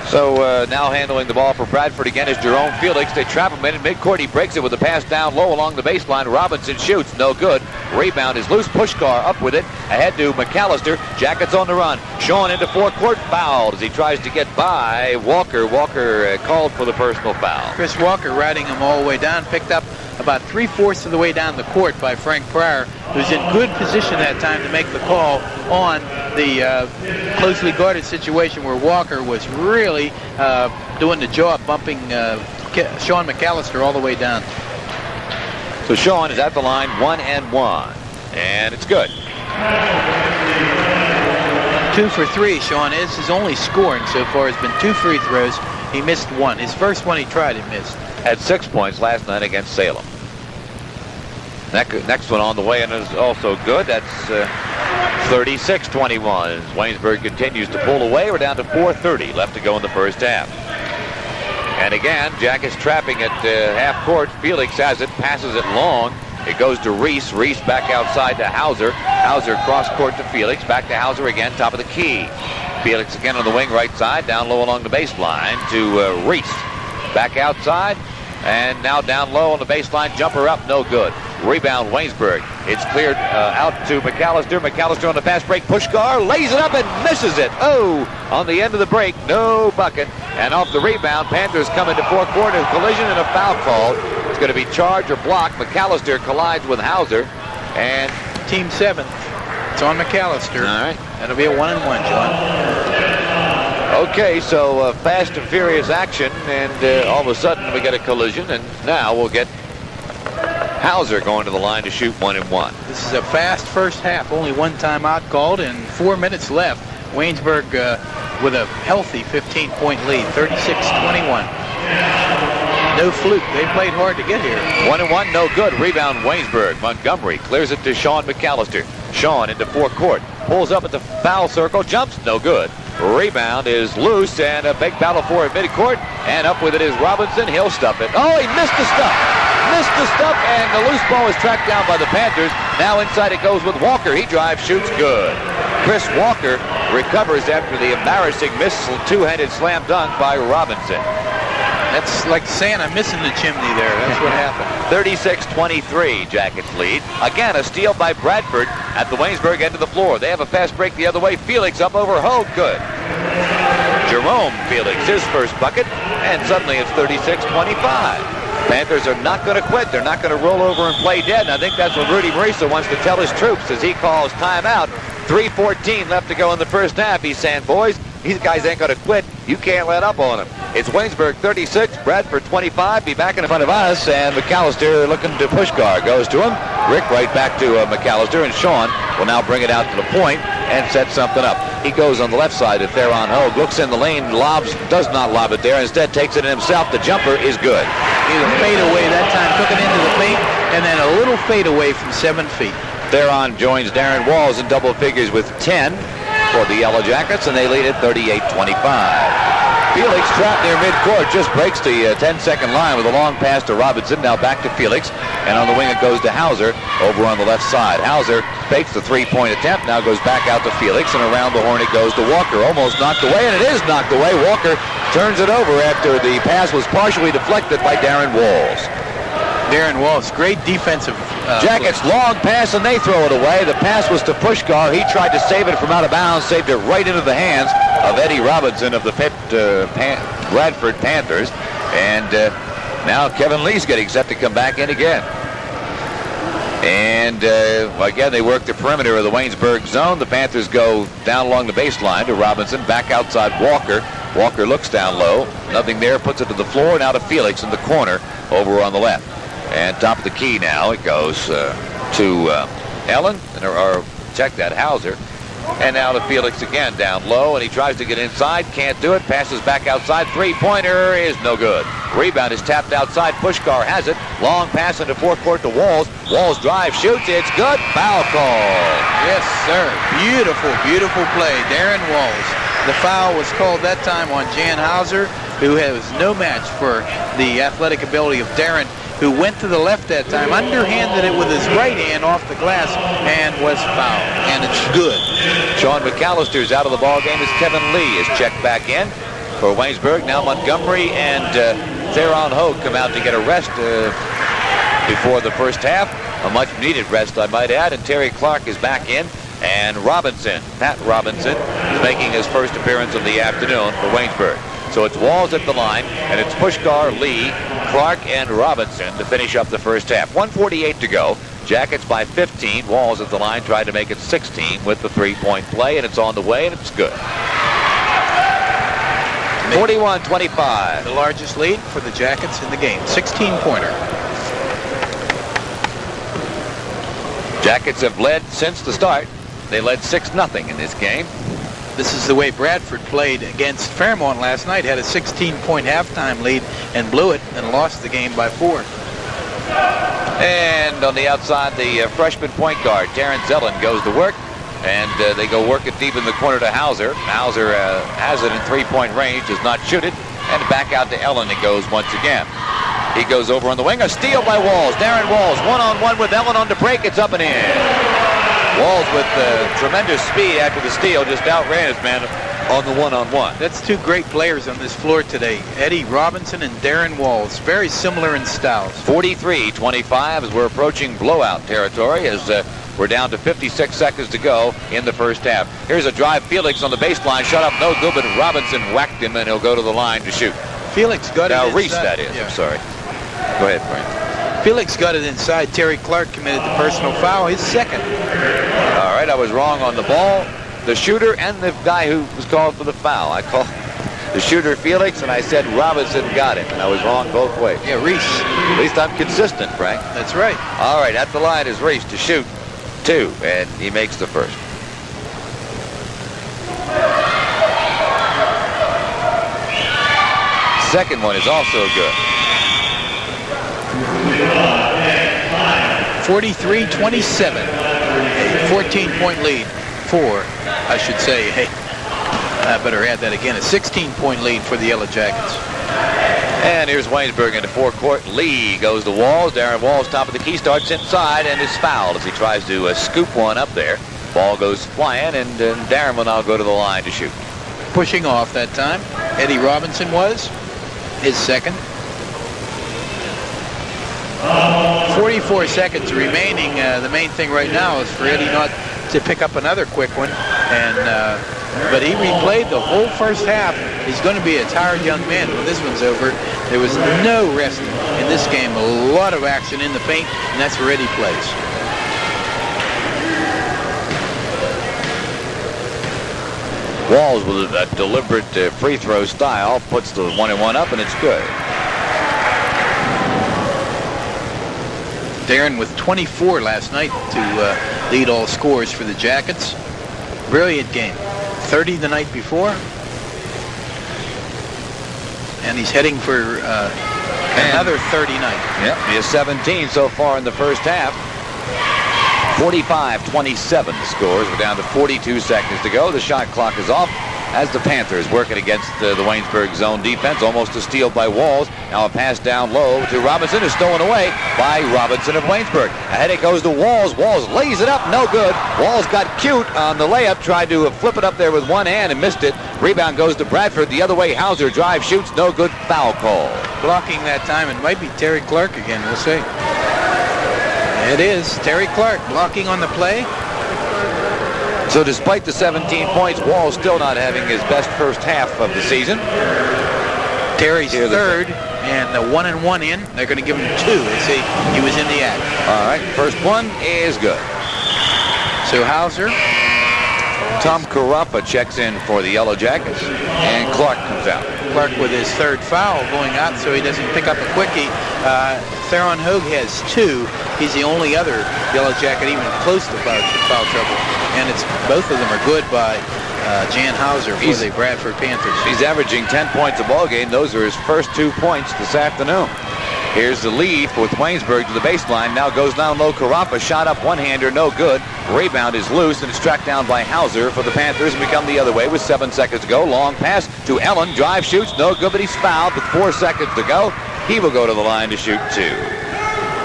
So now handling the ball for Bradford again is Jerome Felix. They trap him in midcourt. He breaks it with a pass down low along the baseline. Robinson shoots. No good. Rebound is loose. Puskar up with it. Ahead to McCallister. Jackets on the run. Sean into forecourt. Fouled as he tries to get by Walker. Walker called for the personal foul. Chris Walker riding him all the way down. Picked up about 3/4 of the way down the court by Frank Pryor, who's in good position that time to make the call on the closely guarded situation where Walker was really doing the job, bumping Sean McCallister all the way down. So Sean is at the line 1-1, and it's good. 2 for 3, Sean is. His only scoring so far has been 2 free throws. He missed one. His first one he tried, he missed. Had 6 points last night against Salem. Next one on the way and is also good. That's 36-21. As Waynesburg continues to pull away. We're down to 4:30 left to go in the first half. And again, Jackets trapping at half court. Felix has it, passes it long. It goes to Reese. Reese back outside to Hauser. Hauser cross court to Felix. Back to Hauser again, top of the key. Felix again on the wing right side, down low along the baseline to Reese. Back outside, and now down low on the baseline. Jumper up, no good. Rebound, Waynesburg. It's cleared out to McCallister. McCallister on the fast break. Puskar lays it up and misses it. Oh, on the end of the break, no bucket. And off the rebound, Panthers come into forecourt. A collision and a foul call. It's going to be charge or block. McCallister collides with Hauser. And Team 7. It's on McCallister. All right. That'll be a 1-1, John. Okay, so fast and furious action, and all of a sudden we get a collision, and now we'll get Hauser going to the line to shoot 1-1. This is a fast first half. Only one timeout called and 4 minutes left. Waynesburg with a healthy 15-point lead, 36-21. No fluke. They played hard to get here. 1-1, no good. Rebound, Waynesburg. Montgomery clears it to Sean McCallister. Sean into forecourt. Pulls up at the foul circle. Jumps, no good. Rebound is loose, and a big battle for it midcourt. And up with it is Robinson. He'll stuff it. Oh, he missed the stuff. Missed the stuff, and the loose ball is tracked down by the Panthers. Now inside it goes with Walker. He drives, shoots, good. Chris Walker recovers after the embarrassing missile two-handed slam dunk by Robinson. That's like Santa missing the chimney there. That's what happened. 36-23, Jackets lead. Again, a steal by Bradford at the Waynesburg end of the floor. They have a fast break the other way. Felix up over Hogue, good. Jerome Felix, his first bucket, and suddenly it's 36-25. Panthers are not going to quit. They're not going to roll over and play dead, and I think that's what Rudy Marisa wants to tell his troops as he calls timeout. 3:14 left to go in the first half. He's saying, boys, these guys ain't going to quit. You can't let up on them. It's Waynesburg 36, Bradford 25. Be back in front of us, and McCallister looking to Puskar. Goes to him. Rick right back to McCallister, and Sean will now bring it out to the point and set something up. He goes on the left side to Theron Hogue. Looks in the lane, lobs, does not lob it there. Instead takes it in himself. The jumper is good. He was fade away that time. Took it into the paint, and then a little fade away from 7 feet. Theron joins Darren Walls in double figures with 10 for the Yellow Jackets, and they lead at 38-25. Felix trapped near midcourt, just breaks the 10-second line with a long pass to Robinson. Now back to Felix, and on the wing it goes to Hauser over on the left side. Hauser fakes the three-point attempt, now goes back out to Felix, and around the horn it goes to Walker. Almost knocked away, and it is knocked away. Walker turns it over after the pass was partially deflected by Darren Walls. Darren Walls, great defensive Jackets play. long pass, and they throw it away. The pass was to Puskar. He tried to save it from out of bounds, saved it right into the hands of Eddie Robinson of the Pitt Bradford Panthers. And now Kevin Lee's getting set to come back in again. And again, they work the perimeter of the Waynesburg zone. The Panthers go down along the baseline to Robinson, back outside Walker. Walker looks down low. Nothing there, puts it to the floor. Now to Felix in the corner over on the left. And top of the key now, it goes to Ellen, or check that, Hauser. And now to Felix again, down low, and he tries to get inside, can't do it, passes back outside, three-pointer is no good. Rebound is tapped outside, Puskar has it, long pass into forecourt to Walls. Walls drive, shoots, it's good, foul call. Yes, sir, beautiful, beautiful play, Darren Walls. The foul was called that time on Jan Hauser, who has no match for the athletic ability of Darren. who went to the left that time, underhanded it with his right hand off the glass, and was fouled. And it's good. Sean McCallister's out of the ball game as Kevin Lee is checked back in for Waynesburg. Now Montgomery and Theron Hogue come out to get a rest before the first half. A much-needed rest, I might add. And Terry Clark is back in. And Robinson, Pat Robinson, is making his first appearance of the afternoon for Waynesburg. So it's Walls at the line, and it's Puskar, Lee, Clark, and Robinson to finish up the first half. 1:48 to go. Jackets by 15. Walls at the line tried to make it 16 with the three-point play, and it's on the way, and it's good. 41-25. The largest lead for the Jackets in the game. 16-pointer. Jackets have led since the start. They led 6-0 in this game. This is the way Bradford played against Fairmont last night. Had a 16-point halftime lead and blew it and lost the game by 4. And on the outside, the freshman point guard, Terrence Ellen, goes to work. And they go work it deep in the corner to Hauser. Hauser has it in three-point range, does not shoot it. And back out to Ellen it goes once again. He goes over on the wing. A steal by Walls. Darren Walls, one-on-one with Ellen on the break. It's up and in. Walls with tremendous speed after the steal just outran his man on the one-on-one. That's two great players on this floor today. Eddie Robinson and Darren Walls. Very similar in styles. 43-25 as we're approaching blowout territory as we're down to 56 seconds to go in the first half. Here's a drive. Felix on the baseline. Shot up no good, but Robinson whacked him, and he'll go to the line to shoot. Felix got it inside. Reese, that is. Yeah. I'm sorry. Go ahead, Frank. Felix got it inside. Terry Clark committed the personal foul, his second. All right, I was wrong on the ball, the shooter, and the guy who was called for the foul. I called the shooter Felix, and I said Robinson got it, and I was wrong both ways. Yeah, Reese. At least I'm consistent, Frank. That's right. All right, at the line is Reese to shoot 2, and he makes the first. Second one is also good. 43-27. A 14-point lead for, I should say, hey, I better add that again, a 16-point lead for the Yellow Jackets. And here's Waynesburg into forecourt. Lee goes to Walls. Darren Walls, top of the key, starts inside and is fouled as he tries to scoop one up there. Ball goes flying, and Darren will now go to the line to shoot. Pushing off that time. Eddie Robinson was his second. 44 seconds remaining. The main thing right now is for Eddie not to pick up another quick one. And but he replayed the whole first half. He's going to be a tired young man when this one's over. There was no rest in this game. A lot of action in the paint, and that's where Eddie plays. Walls with a deliberate free throw style puts the 1-and-1 up, and it's good. Darren with 24 last night to lead all scores for the Jackets. Brilliant game. 30 the night before. And he's heading for another 30 night. Yep, he has 17 so far in the first half. 45-27 the scores. We're down to 42 seconds to go. The shot clock is off as the Panthers working against the Waynesburg zone defense. Almost a steal by Walls. Now a pass down low to Robinson, who's stolen away by Robinson of Waynesburg. Ahead it goes to Walls. Walls lays it up, no good. Walls got cute on the layup, tried to flip it up there with one hand and missed it. Rebound goes to Bradford. The other way, Hauser drive, shoots, no good. Foul call. Blocking that time, it might be Terry Clark again, we'll see. It is Terry Clark blocking on the play. So despite the 17 points, Walls still not having his best first half of the season. Terry's third, and the 1-and-1 in. They're going to give him 2. They say he was in the act. All right, first one is good. So Hauser. Tom Caraffa checks in for the Yellow Jackets, and Clark comes out. Clark with his third foul going out, so he doesn't pick up a quickie. Theron Hogue has 2. He's the only other Yellow Jacket even close to foul trouble. And it's both of them are good by Jan Hauser for the Bradford Panthers. He's averaging 10 points a ball game. Those are his first 2 points this afternoon. Here's the lead with Waynesburg to the baseline. Now goes down low. Caraffa shot up one-hander, no good. Rebound is loose, and it's tracked down by Hauser for the Panthers, and we come the other way with 7 seconds to go. Long pass to Ellen. Drive, shoots, no good, but he's fouled with 4 seconds to go. He will go to the line to shoot 2.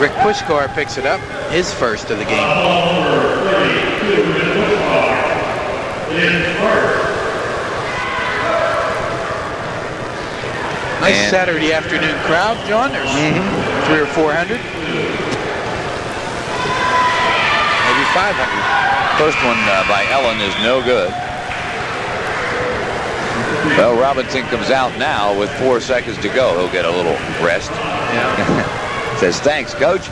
Rick Puskar picks it up, his first of the game. Nice Saturday afternoon crowd, John. There's 300 or 400. Maybe 500. First one by Ellen is no good. Well, Robinson comes out now with 4 seconds to go. He'll get a little rest. Yeah. Says, thanks, Coach.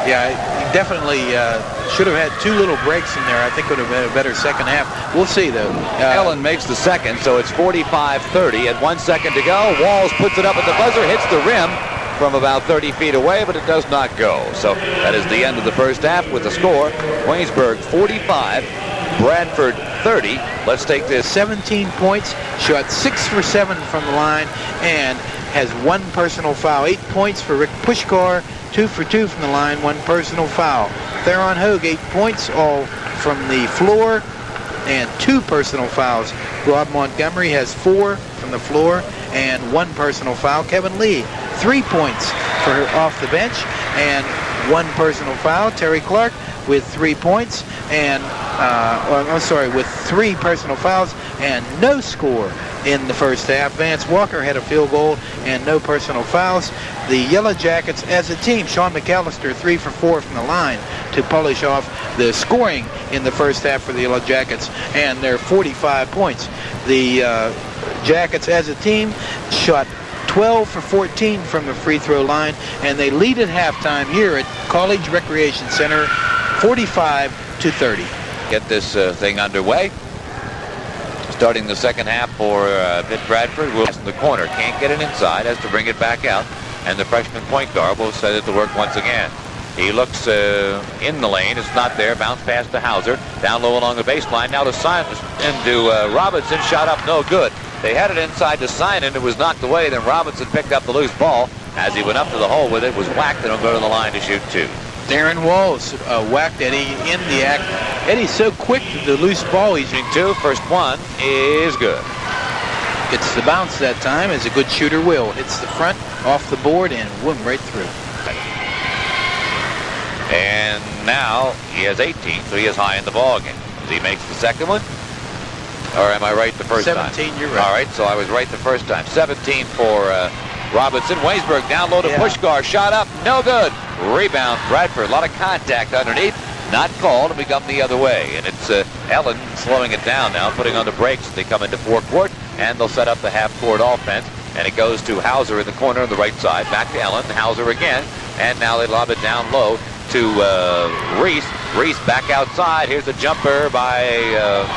Yeah, he definitely should have had 2 little breaks in there. I think it would have been a better second half. We'll see, though. Ellen makes the second, so it's 45-30 at 1 second to go. Walls puts it up at the buzzer, hits the rim from about 30 feet away, but it does not go. So that is the end of the first half with the score. Waynesburg 45, Bradford 30. Let's take this. 17 points, shot 6 for 7 from the line, and has 1 personal foul. 8 points for Rick Puskar, 2 for 2 from the line, 1 personal foul. Theron Hogue, 8 points, all from the floor, and 2 personal fouls. Rob Montgomery has 4 from the floor and 1 personal foul. Kevin Lee, 3 points for off the bench and 1 personal foul. Terry Clark with 3 points and with 3 personal fouls and no score in the first half. Vance Walker had a field goal and no personal fouls. The Yellow Jackets as a team, Sean McCallister 3 for 4 from the line to polish off the scoring in the first half for the Yellow Jackets, and they're 45 points. The Jackets as a team shot 12 for 14 from the free throw line, and they lead at halftime here at College Recreation Center 45-30. Get this thing underway. Starting the second half for Pitt Bradford. Will in the corner, can't get it inside, has to bring it back out, and the freshman point guard will set it to work once again. He looks in the lane, it's not there, bounce pass to Hauser, down low along the baseline, now to Simon, into Robinson, shot up, no good. They had it inside to Simon, it was knocked away, then Robinson picked up the loose ball. As he went up to the hole with it, was whacked, and he'll go to the line to shoot 2. Darren Walls whacked Eddie in the act. Eddie's so quick to the loose ball. He's Shooting 2, first one is good. Gets the bounce that time, as a good shooter will. Hits the front, off the board, and whoom, right through. And now he has 18, so he is high in the ball game. As he makes the second one, or am I right the first 17, time? 17, you're right. All right, so I was right the first time. 17 for Robinson. Waynesburg down low to Puskar, shot up, no good. Rebound, Bradford, a lot of contact underneath, not called, and we come the other way. And it's Ellen slowing it down now, putting on the brakes. They come into forecourt, and they'll set up the half-court offense. And it goes to Hauser in the corner on the right side. Back to Ellen, Hauser again, and now they lob it down low to Reese. Reese back outside. Here's a jumper by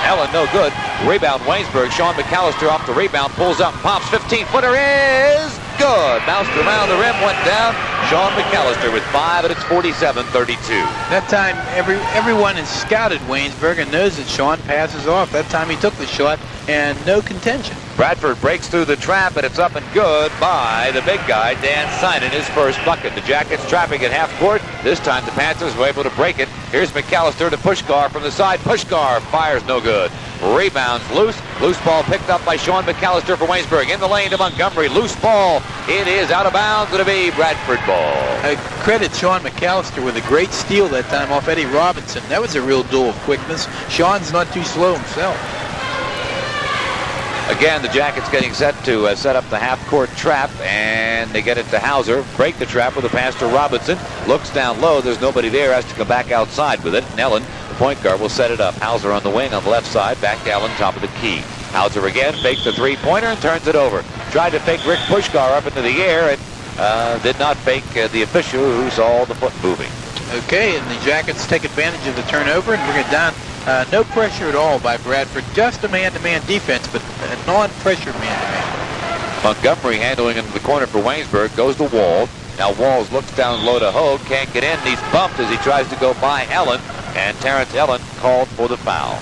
Ellen, no good. Rebound, Waynesburg. Sean McCallister off the rebound, pulls up, pops. 15-footer is good. Bounced around the rim, went down. Sean McCallister with 5, and it's 47-32. That time, everyone has scouted Waynesburg and knows that Sean passes off. That time he took the shot, and no contention. Bradford breaks through the trap, and it's up and good by the big guy, Dan Synan, his first bucket. The Jackets trapping at half court. This time the Panthers were able to break it. Here's McCallister to Puskar from the side. Puskar fires no good. Rebounds loose. Loose ball picked up by Sean McCallister for Waynesburg. In the lane to Montgomery. Loose ball. It is out of bounds. It'll be Bradford ball. I credit Sean McCallister with a great steal that time off Eddie Robinson. That was a real duel of quickness. Sean's not too slow himself. Again, the Jackets getting set to set up the half-court trap, and they get it to Hauser. Break the trap with a pass to Robinson. Looks down low. There's nobody there. Has to come back outside with it. And Ellen, the point guard, will set it up. Hauser on the wing on the left side. Back to Ellen, top of the key. Hauser again, fakes the three-pointer and turns it over. Tried to fake Rick Puskar up into the air and did not fake the official who saw the foot moving. Okay, and the Jackets take advantage of the turnover and bring it down. No pressure at all by Bradford. Just a man-to-man defense, but a non-pressure man-to-man. Montgomery handling into the corner for Waynesburg. Goes to Wall. Now Walls looks down low to Hogue. Can't get in. He's bumped as he tries to go by Ellen. And Terrence Ellen called for the foul.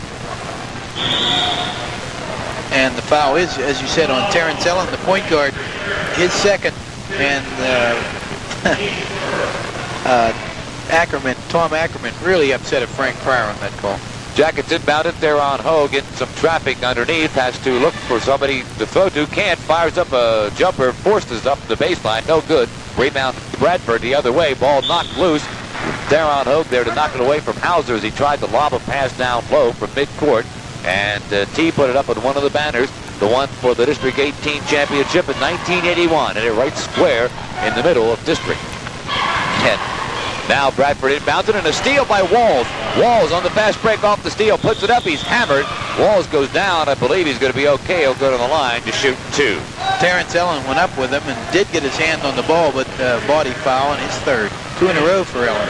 And the foul is, as you said, on Terrence Ellen, the point guard, his second. And Tom Ackerman really upset at Frank Pryor on that call. Jackets inbound it there on Hogue, getting some traffic underneath, has to look for somebody to throw to, can't, fires up a jumper, forces up the baseline, no good. Rebound Bradford the other way. Ball knocked loose. Theron Hogue there to knock it away from Hauser as he tried to lob a pass down low from midcourt. And T put it up on one of the banners, the one for the District 18 championship in 1981. And it right square in the middle of District 10. Now Bradford inbounds it, and a steal by Walls. Walls on the fast break off the steal, puts it up, he's hammered. Walls goes down. I believe he's going to be okay. He'll go to the line to shoot 2. Terrence Ellen went up with him and did get his hand on the ball, but body foul, and his third. 2 in a row for Ellen.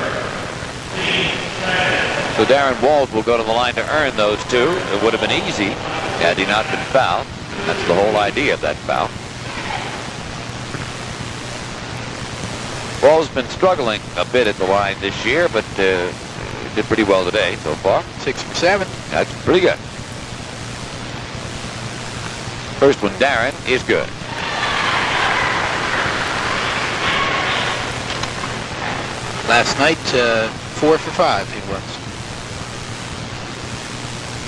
So Darren Walls will go to the line to earn those 2. It would have been easy had he not been fouled. That's the whole idea of that foul. Walls been struggling a bit at the line this year, but did pretty well today so far. 6 for 7. That's pretty good. First one, Darren, is good. Last night, 4 for 5 he was.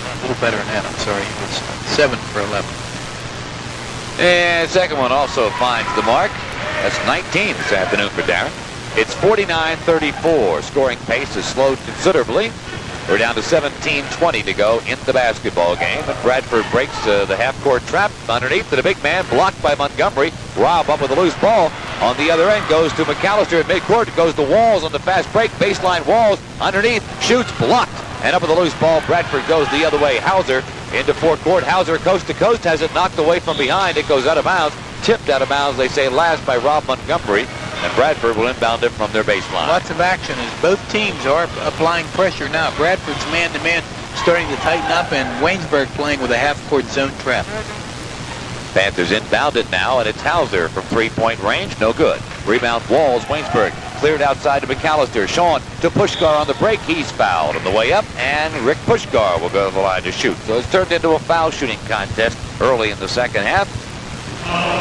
A little better than that, I'm sorry. He was 7 for 11. And second one also finds the mark. That's 19 this afternoon for Darren. It's 49-34. Scoring pace has slowed considerably. We're down to 17:20 to go in the basketball game. And Bradford breaks the half-court trap underneath to the big man, blocked by Montgomery. Rob up with a loose ball. On the other end goes to McCallister at midcourt. Goes to Walls on the fast break. Baseline Walls underneath. Shoots, blocked. And up with a loose ball, Bradford goes the other way. Hauser into forecourt. Hauser coast to coast has it knocked away from behind. It goes out of bounds. Tipped out of bounds, they say, last by Rob Montgomery. And Bradford will inbound it from their baseline. Lots of action as both teams are applying pressure now. Bradford's man-to-man starting to tighten up, and Waynesburg playing with a half-court zone trap. Panthers inbound it now, and it's Hauser from three-point range. No good. Rebound Walls, Waynesburg. Cleared outside to McCallister. Sean to Puskar on the break. He's fouled on the way up, and Rick Puskar will go to the line to shoot. So it's turned into a foul shooting contest early in the second half.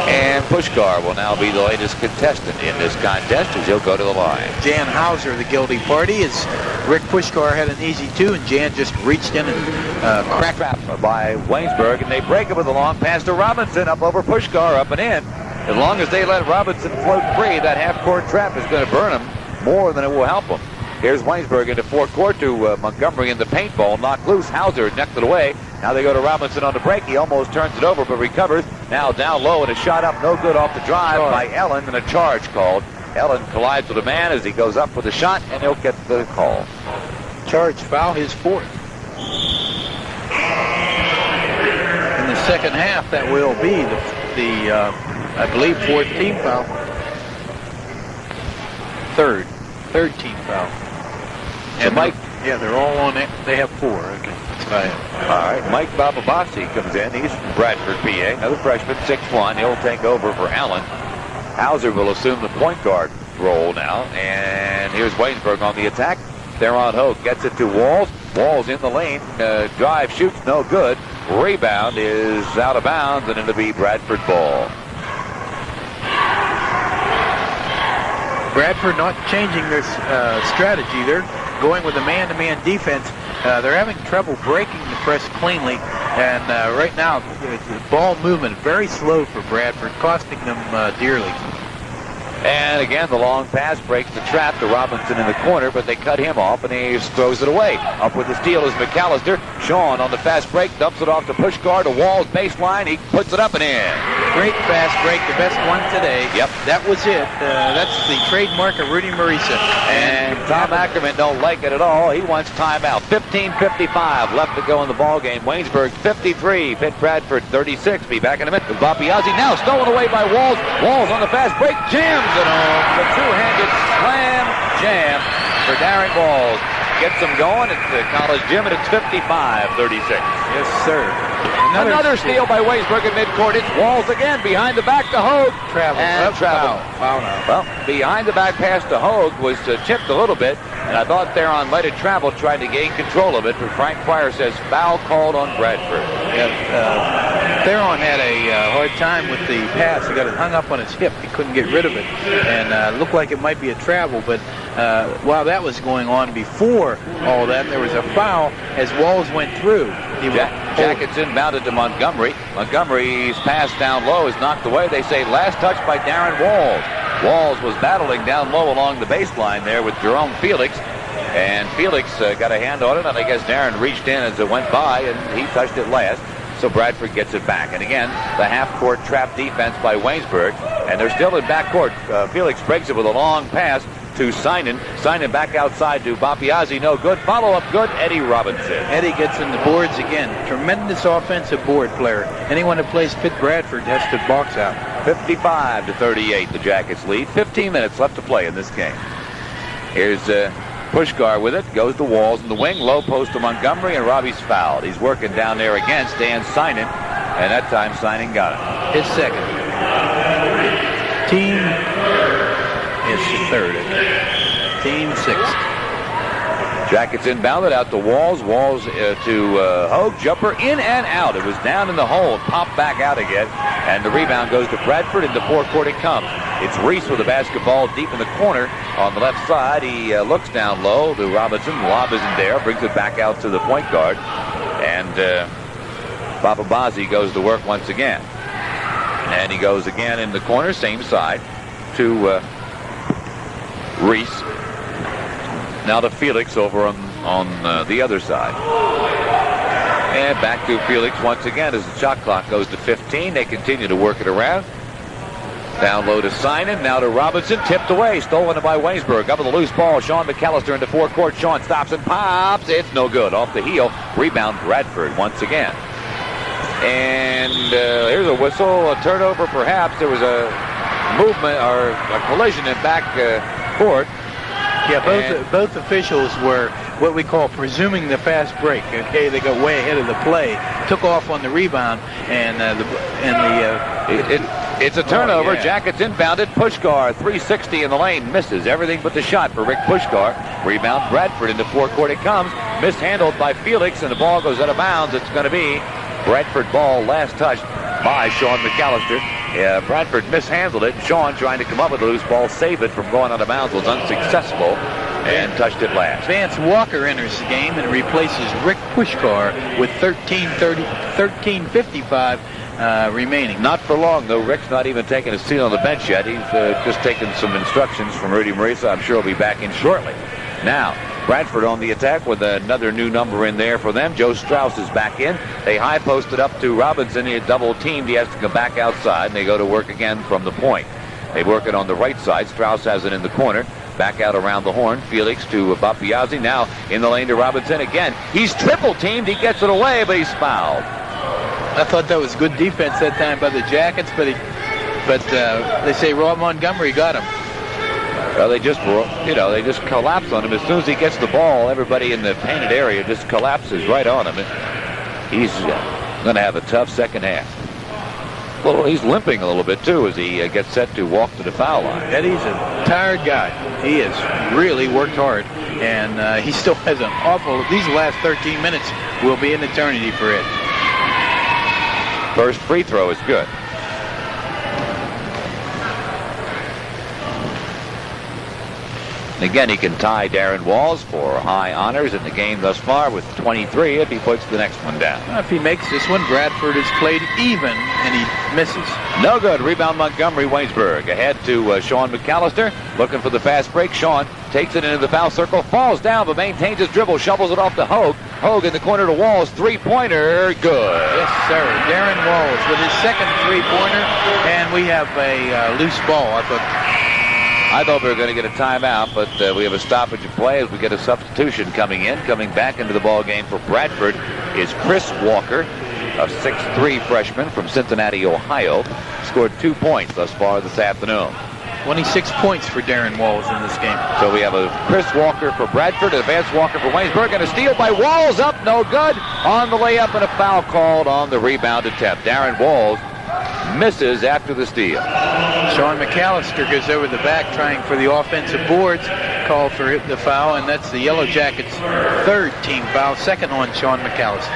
And Puskar will now be the latest contestant in this contest as he'll go to the line. Jan Hauser, the guilty party, as Rick Puskar had an easy 2, and Jan just reached in and cracked. Trap by Waynesburg, and they break it with a long pass to Robinson, up over Puskar, up and in. As long as they let Robinson float free, that half-court trap is going to burn him more than it will help him. Here's Waynesburg into forecourt to Montgomery in the paintball. Knocked loose. Hauser necked it away. Now they go to Robinson on the break. He almost turns it over, but recovers. Now down low, and a shot up. No good off the drive by Ellen, and a charge called. Ellen collides with a man as he goes up for the shot, and he'll get the call. Charge foul, his 4th. In the second half, that will be the I believe, 4th team foul. Third team foul. So And Mike, they're all on it. They have 4. Okay, that's what I have. all right, Mike Bababasi comes in. He's from Bradford, PA. Another freshman, 6'1". He'll take over for Allen. Hauser will assume the point guard role now. And here's Waynesburg on the attack. Theron Hogue gets it to Walls. Walls in the lane. Drive, shoots, no good. Rebound is out of bounds, and it'll be Bradford ball. Bradford not changing their strategy. They're going with a man-to-man defense. They're having trouble breaking the press cleanly. And right now, the ball movement very slow for Bradford, costing them dearly. And again, the long pass breaks the trap to Robinson in the corner, but they cut him off, and he throws it away. Up with the steal is McCallister. Sean on the fast break, dumps it off to Puskar to Walls baseline. He puts it up and in. Great fast break, the best one today. Yep. That was it. That's the trademark of Rudy Marisa. And Tom Ackerman don't like it at all. He wants timeout. 15:55 left to go in the ball game. Waynesburg 53, Pitt Bradford 36. Be back in a minute with Bapiazzi. Now stolen away by Walls. Walls on the fast break, jams it home. The two-handed slam jam for Darren Walls. Gets them going at the college gym, and it's 55-36. Yes, sir. Another steal by Waynesburg at midcourt. It's Walls again behind the back to Hogue. Travel. And travel. Foul now. Well, behind the back pass to Hogue was tipped a little bit, and I thought Theron let it travel, trying to gain control of it, but Frank Pryor says foul called on Bradford. Theron had a hard time with the pass. He got it hung up on his hip. He couldn't get rid of it, and looked like it might be a travel, but while that was going on, before all that, there was a foul as Walls went through. Jackets inbounded to Montgomery. Montgomery's pass down low is knocked away. They say last touch by Darren Walls. Walls was battling down low along the baseline there with Jerome Felix. And Felix got a hand on it, and I guess Darren reached in as it went by, and he touched it last. So Bradford gets it back. And again, the half-court trap defense by Waynesburg. And they're still in backcourt. Felix breaks it with a long pass to Sinan. Sinan back outside to Bapiazzi. No good. Follow-up good. Eddie Robinson. Eddie gets in the boards again. Tremendous offensive board player. Anyone who plays Pitt Bradford has to box out. 55-38, the Jackets lead. 15 minutes left to play in this game. Here's Puskar with it. Goes to Walls in the wing. Low post to Montgomery, and Robbie's fouled. He's working down there against Dan Sinan, and that time Sinan got it. His second. Team is third. Team sixth. Jackets inbounded out to Walls. Walls to Hogue. Jumper in and out. It was down in the hole. Popped back out again. And the rebound goes to Bradford. Into forecourt it comes. It's Reese with the basketball deep in the corner on the left side. He looks down low to Robinson. Lob isn't there. Brings it back out to the point guard. And Bapiazzi goes to work once again. And he goes again in the corner, same side, to Reese. Now to Felix over on the other side. And back to Felix once again as the shot clock goes to 15. They continue to work it around. Down low to Sinan. Now to Robinson. Tipped away. Stolen by Waynesburg. Up with the loose ball. Sean McCallister into forecourt. Sean stops and pops. It's no good. Off the heel. Rebound Bradford once again. And here's a whistle. A turnover perhaps. There was a movement or a collision in back court. Yeah, both officials were what we call presuming the fast break. Okay, they got way ahead of the play, took off on the rebound, and it's a turnover. Oh, yeah. Jackets inbounded. Puskar 360 in the lane, misses everything but the shot for Rick Puskar. Rebound Bradford into forecourt it comes, mishandled by Felix, and the ball goes out of bounds. It's going to be Bradford ball, last touched by Sean McCallister. Bradford mishandled it. Sean trying to come up with a loose ball, save it from going out of bounds, was unsuccessful and touched it last. Vance Walker enters the game and replaces Rick Puskar with 13:55 remaining. Not for long, though. Rick's not even taking a seat on the bench yet. He's just taking some instructions from Rudy Marisa. I'm sure he'll be back in shortly. Now, Bradford on the attack with another new number in there for them. Joe Strauss is back in. They high posted up to Robinson. He had double teamed. He has to come back outside, and they go to work again from the point. They work it on the right side. Strauss has it in the corner. Back out around the horn. Felix to Bapiazzi. Now in the lane to Robinson again. He's triple teamed. He gets it away, but he's fouled. I thought that was good defense that time by the Jackets, but they say Rob Montgomery got him. Well, they just collapse on him. As soon as he gets the ball, everybody in the painted area just collapses right on him. He's going to have a tough second half. Well, he's limping a little bit, too, as he gets set to walk to the foul line. Eddie's a tired guy. He has really worked hard, and he still has an awful... These last 13 minutes will be an eternity for Ed. First free throw is good. Again, he can tie Darren Walls for high honors in the game thus far with 23 if he puts the next one down. If he makes this one, Bradford has played even, and he misses. No good. Rebound Montgomery. Waynesburg ahead to Sean McCallister. Looking for the fast break. Sean takes it into the foul circle. Falls down, but maintains his dribble. Shovels it off to Hogue. Hogue in the corner to Walls. Three-pointer. Good. Yes, sir. Darren Walls with his second three-pointer, and we have a loose ball. I thought we were going to get a timeout, but we have a stoppage of play as we get a substitution coming in. Coming back into the ball game for Bradford is Chris Walker, a 6'3 freshman from Cincinnati, Ohio. Scored 2 points thus far this afternoon. 26 points for Darren Walls in this game. So we have a Chris Walker for Bradford, a Vance Walker for Waynesburg, and a steal by Walls. Up, no good. On the layup, and a foul called on the rebound attempt. Darren Walls misses after the steal. Sean McCallister goes over the back trying for the offensive boards. Called for the foul, and that's the Yellow Jackets' third team foul, second on Sean McCallister.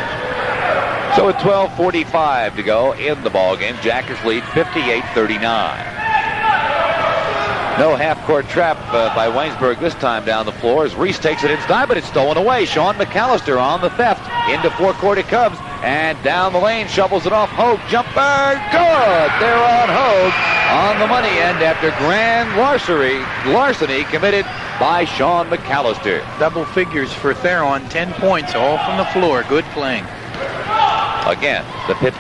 So with 12:45 to go in the ball game, Jackets lead 58-39. No half-court trap by Waynesburg this time down the floor as Reese takes it inside, but it's stolen away. Sean McCallister on the theft. Into forecourt it comes, and down the lane, shovels it off. Hogue, jumper, good! They're on Hogue. on the money end after grand larceny committed by Sean McCallister. Double figures for Theron, 10 points, all from the floor. Good playing. Again, the Pitt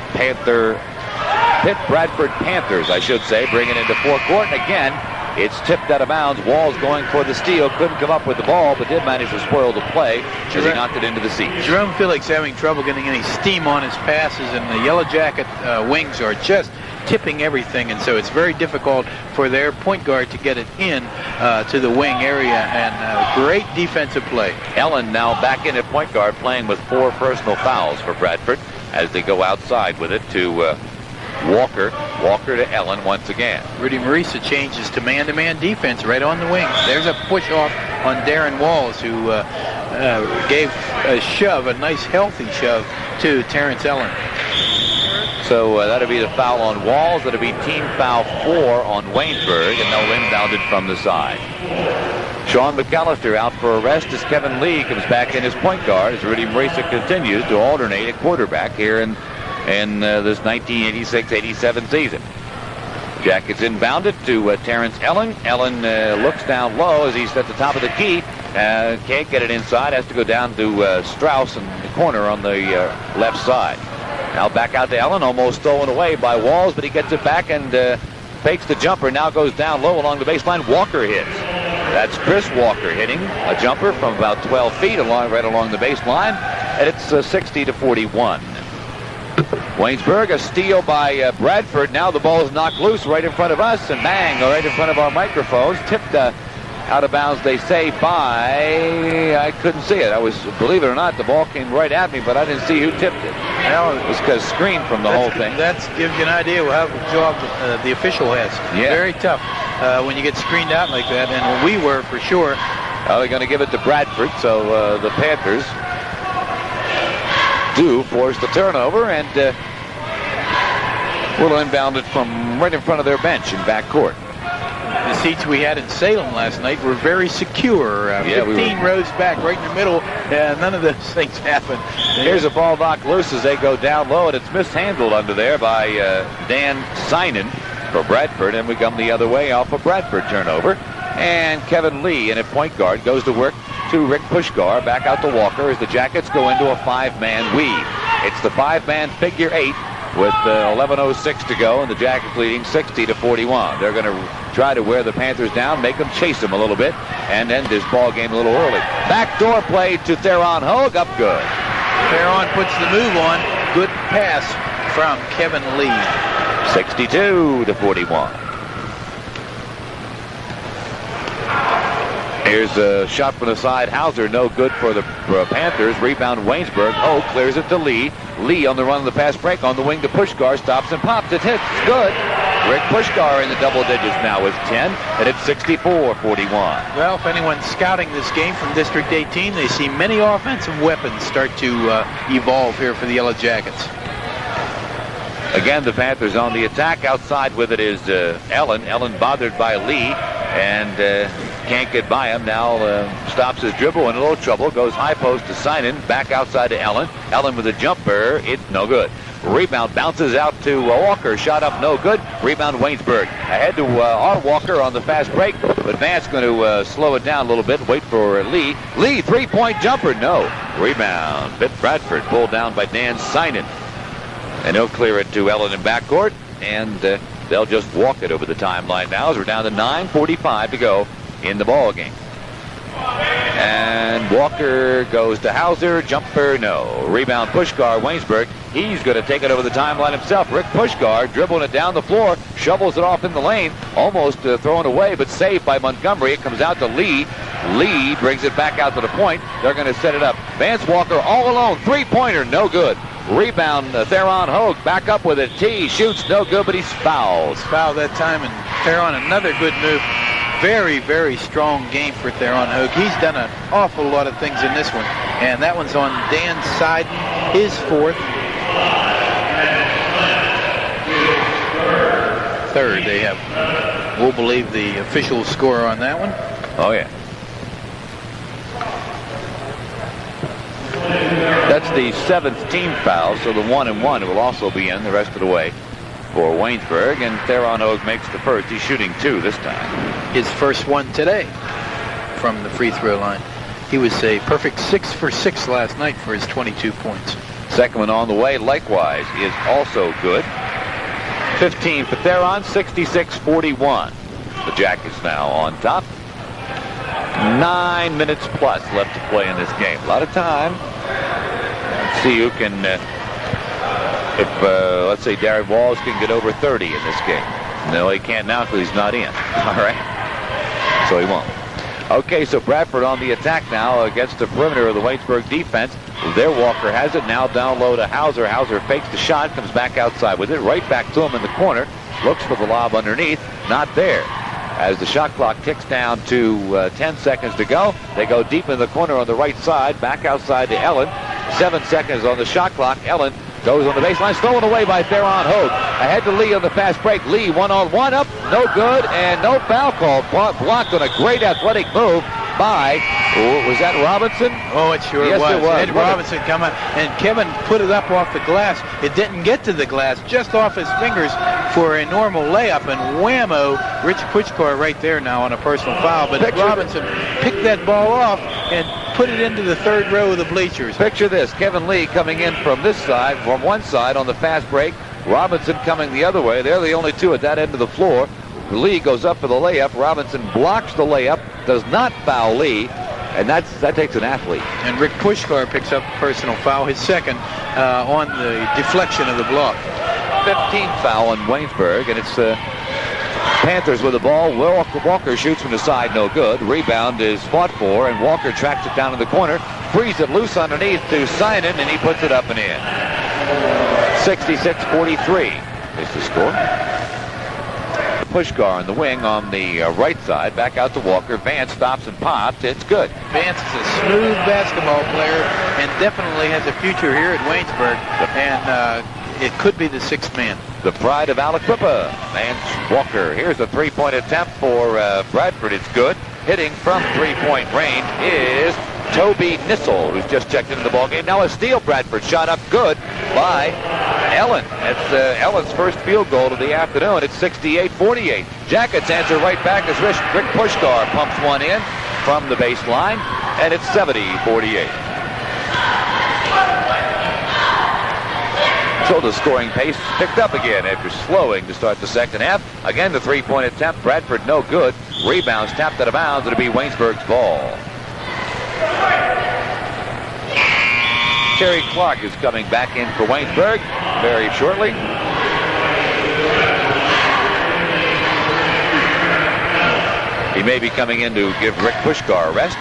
Bradford Panthers, I should say, bring it into forecourt. And again, it's tipped out of bounds. Walls going for the steal. Couldn't come up with the ball, but did manage to spoil the play as he knocked it into the seats. Jerome Felix having trouble getting any steam on his passes, and the Yellow Jacket wings are just tipping everything, and so it's very difficult for their point guard to get it in to the wing area, and great defensive play. Ellen now back in at point guard, playing with 4 personal fouls for Bradford as they go outside with it to Walker. Walker to Ellen once again. Rudy Marisa changes to man-to-man defense right on the wing. There's a push-off on Darren Walls, who gave a shove, a nice healthy shove, to Terrence Ellen. So that'll be the foul on Walls. That'll be team foul 4 on Waynesburg, and they'll inbound it from the side. Sean McCallister out for a rest as Kevin Lee comes back in as point guard as Rudy Marisa continues to alternate at quarterback here in this 1986-87 season. Jackets inbounded to Terrence Ellen. Ellen looks down low as he's at the top of the key. Can't get it inside. Has to go down to Strauss in the corner on the left side. Now back out to Ellen, almost stolen away by Walls, but he gets it back and fakes the jumper. Now goes down low along the baseline. Walker hits. That's Chris Walker hitting a jumper from about 12 feet right along the baseline, and it's 60-41. Waynesburg, a steal by Bradford. Now the ball is knocked loose right in front of us, and bang, right in front of our microphones. Tipped out of bounds, they say, by, I couldn't see it. Believe it or not, the ball came right at me, but I didn't see who tipped it. Well, it was because screened from the whole thing. That gives you an idea of how the job the official has. Yeah. Very tough when you get screened out like that, and we were for sure. Well, they're going to give it to Bradford, so the Panthers do force the turnover, and will inbound it from right in front of their bench in backcourt. The seats we had in Salem last night were very secure. 15 rows back, right in the middle. None of those things happen. Here's a ball knocked loose as they go down low, and it's mishandled under there by Dan Synan for Bradford, and we come the other way off a Bradford turnover. And Kevin Lee in at point guard goes to work to Rick Puskar, back out to Walker as the Jackets go into a 5-man weave. It's the 5-man figure 8 with 11:06 to go, and the Jackets leading 60-41. They're going to try to wear the Panthers down, make them chase them a little bit, and end this ball game a little early. Backdoor play to Theron Hogue, up good. Theron puts the move on. Good pass from Kevin Lee. 62-41. Here's a shot from the side. Hauser, no good for the Panthers. Rebound Waynesburg. Hogue clears it to Lee. Lee on the run of the pass break on the wing to Puskar. Stops and pops. It hits. Good. Rick Puskar in the double digits now with 10, and it's 64-41. Well, if anyone's scouting this game from District 18, they see many offensive weapons start to evolve here for the Yellow Jackets. Again, the Panthers on the attack. Outside with it is Ellen. Ellen bothered by Lee, and can't get by him. Now stops his dribble in a little trouble. Goes high post to Synan. Back outside to Ellen. Ellen with a jumper. It's no good. Rebound bounces out to Walker. Shot up, no good. Rebound Waynesburg. Ahead to our Walker on the fast break. But Vance going to slow it down a little bit. Wait for Lee. Lee, three-point jumper. No. Rebound. Pitt Bradford pulled down by Dan Synan. And he'll clear it to Ellen in backcourt. And they'll just walk it over the timeline now as we're down to 9:45 to go in the ball game. And Walker goes to Hauser. Jumper, no. Rebound Puskar, Waynesburg. He's going to take it over the timeline himself. Rick Puskar dribbling it down the floor. Shovels it off in the lane. Almost thrown away, but saved by Montgomery. It comes out to Lee. Lee brings it back out to the point. They're going to set it up. Vance Walker all alone. Three-pointer, no good. Rebound, Theron Hogue back up with it. T shoots, no good, but he's fouled. Fouled that time, and Theron, another good move. Very, very strong game for Theron Hogue. He's done an awful lot of things in this one. And that one's on Dan Synan, his 4th. Third, they have. We'll believe the official score on that one. Oh, yeah. That's the 7th team foul, so the 1-and-1 will also be in the rest of the way. for Waynesburg, and Theron Hogue makes the first. He's shooting 2 this time. His first one today from the free throw line. He was a perfect 6 for 6 last night for his 22 points. Second one on the way, likewise, is also good. 15 for Theron, 66-41. The Jackets now on top. 9 minutes plus left to play in this game. A lot of time. Let's see who can, let's say Darren Walls can get over 30 in this game. No, he can't now because he's not in. All right. So he won't. Okay, so Bradford on the attack now against the perimeter of the Waynesburg defense. There, Walker has it now down low to Hauser. Hauser fakes the shot, comes back outside with it, right back to him in the corner. Looks for the lob underneath, not there. As the shot clock ticks down to 10 seconds to go, they go deep in the corner on the right side, back outside to Ellen. 7 seconds on the shot clock. Ellen goes on the baseline, stolen away by Theron Hogue. Ahead to Lee on the fast break. Lee one-on-one up, no good, and no foul call. Blocked on a great athletic move by, was that Robinson? Oh, it sure yes, was. It was. Ed Robinson come out, and Kevin put it up off the glass. It didn't get to the glass, just off his fingers for a normal layup, and whammo, Rich Puskar right there now on a personal foul. But Robinson picked that ball off and put it into the third row of the bleachers. Picture this, Kevin Lee coming in from this side, from one side on the fast break. Robinson coming the other way. They're the only two at that end of the floor. Lee goes up for the layup. Robinson blocks the layup, does not foul Lee, and that takes an athlete. And Rick Puskar picks up a personal foul, his second, on the deflection of the block. 15th foul on Waynesburg, and it's Panthers with the ball. Walker shoots from the side, no good. Rebound is fought for, and Walker tracks it down in the corner, frees it loose underneath to Sinan, and he puts it up and in. 66-43 is the score. Puskar on the wing on the right side, back out to Walker. Vance stops and pops. It's good. Vance is a smooth basketball player and definitely has a future here at Waynesburg, and it could be the sixth man. The pride of Aliquippa, Vance Walker. Here's a three-point attempt for Bradford. It's good. Hitting from three-point range is Toby Nissel, who's just checked into the ballgame. Now a steal. Bradford shot up good by Ellen. That's Ellen's first field goal of the afternoon. It's 68-48. Jackets answer right back as Rick Puskar pumps one in from the baseline, and it's 70-48. So the scoring pace picked up again after slowing to start the second half. Again, the three-point attempt. Bradford no good. Rebounds tapped out of bounds. It'll be Waynesburg's ball. Terry Clark is coming back in for Waynesburg very shortly. He may be coming in to give Rick Puskar a rest.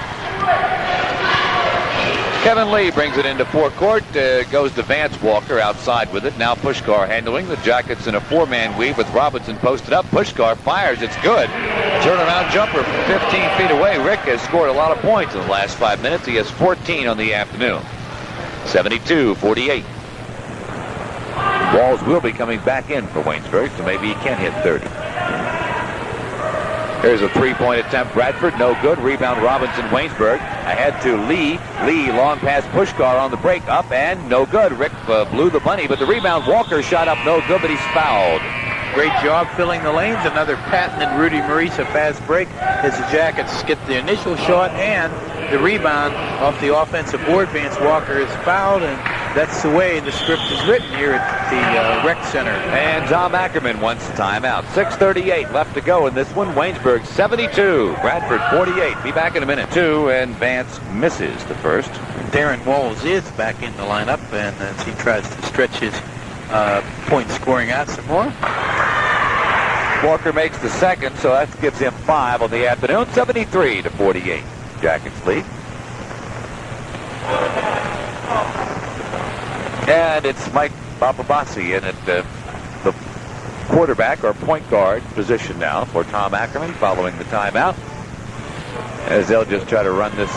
Kevin Lee brings it into forecourt, goes to Vance Walker outside with it. Now Puskar handling. The Jackets in a four-man weave with Robinson posted up. Puskar fires. It's good. Turnaround jumper from 15 feet away. Rick has scored a lot of points in the last 5 minutes. He has 14 on the afternoon. 72-48. Walls will be coming back in for Waynesburg, so maybe he can hit 30. Here's a three-point attempt. Bradford, no good. Rebound Robinson, Waynesburg. Ahead to Lee. Lee, long pass Puskar on the break. Up and no good. Rick blew the bunny, but the rebound Walker shot up no good, but he's fouled. Great job filling the lanes. Another patented Rudy Marisa fast break as the Jackets get the initial shot and the rebound off the offensive board. Vance Walker is fouled, and that's the way the script is written here at the rec center. And Tom Ackerman wants timeout. 6:38 left to go in this one. Waynesburg 72, Bradford 48. Be back in a minute. 2, and Vance misses the first. Darren Walls is back in the lineup, and as he tries to stretch his point scoring out some more. Walker makes the second, so that gives him 5 on the afternoon. 73-48. Jackets lead. And it's Mike Bababasi in at the quarterback or point guard position now for Tom Ackerman following the timeout, as they'll just try to run this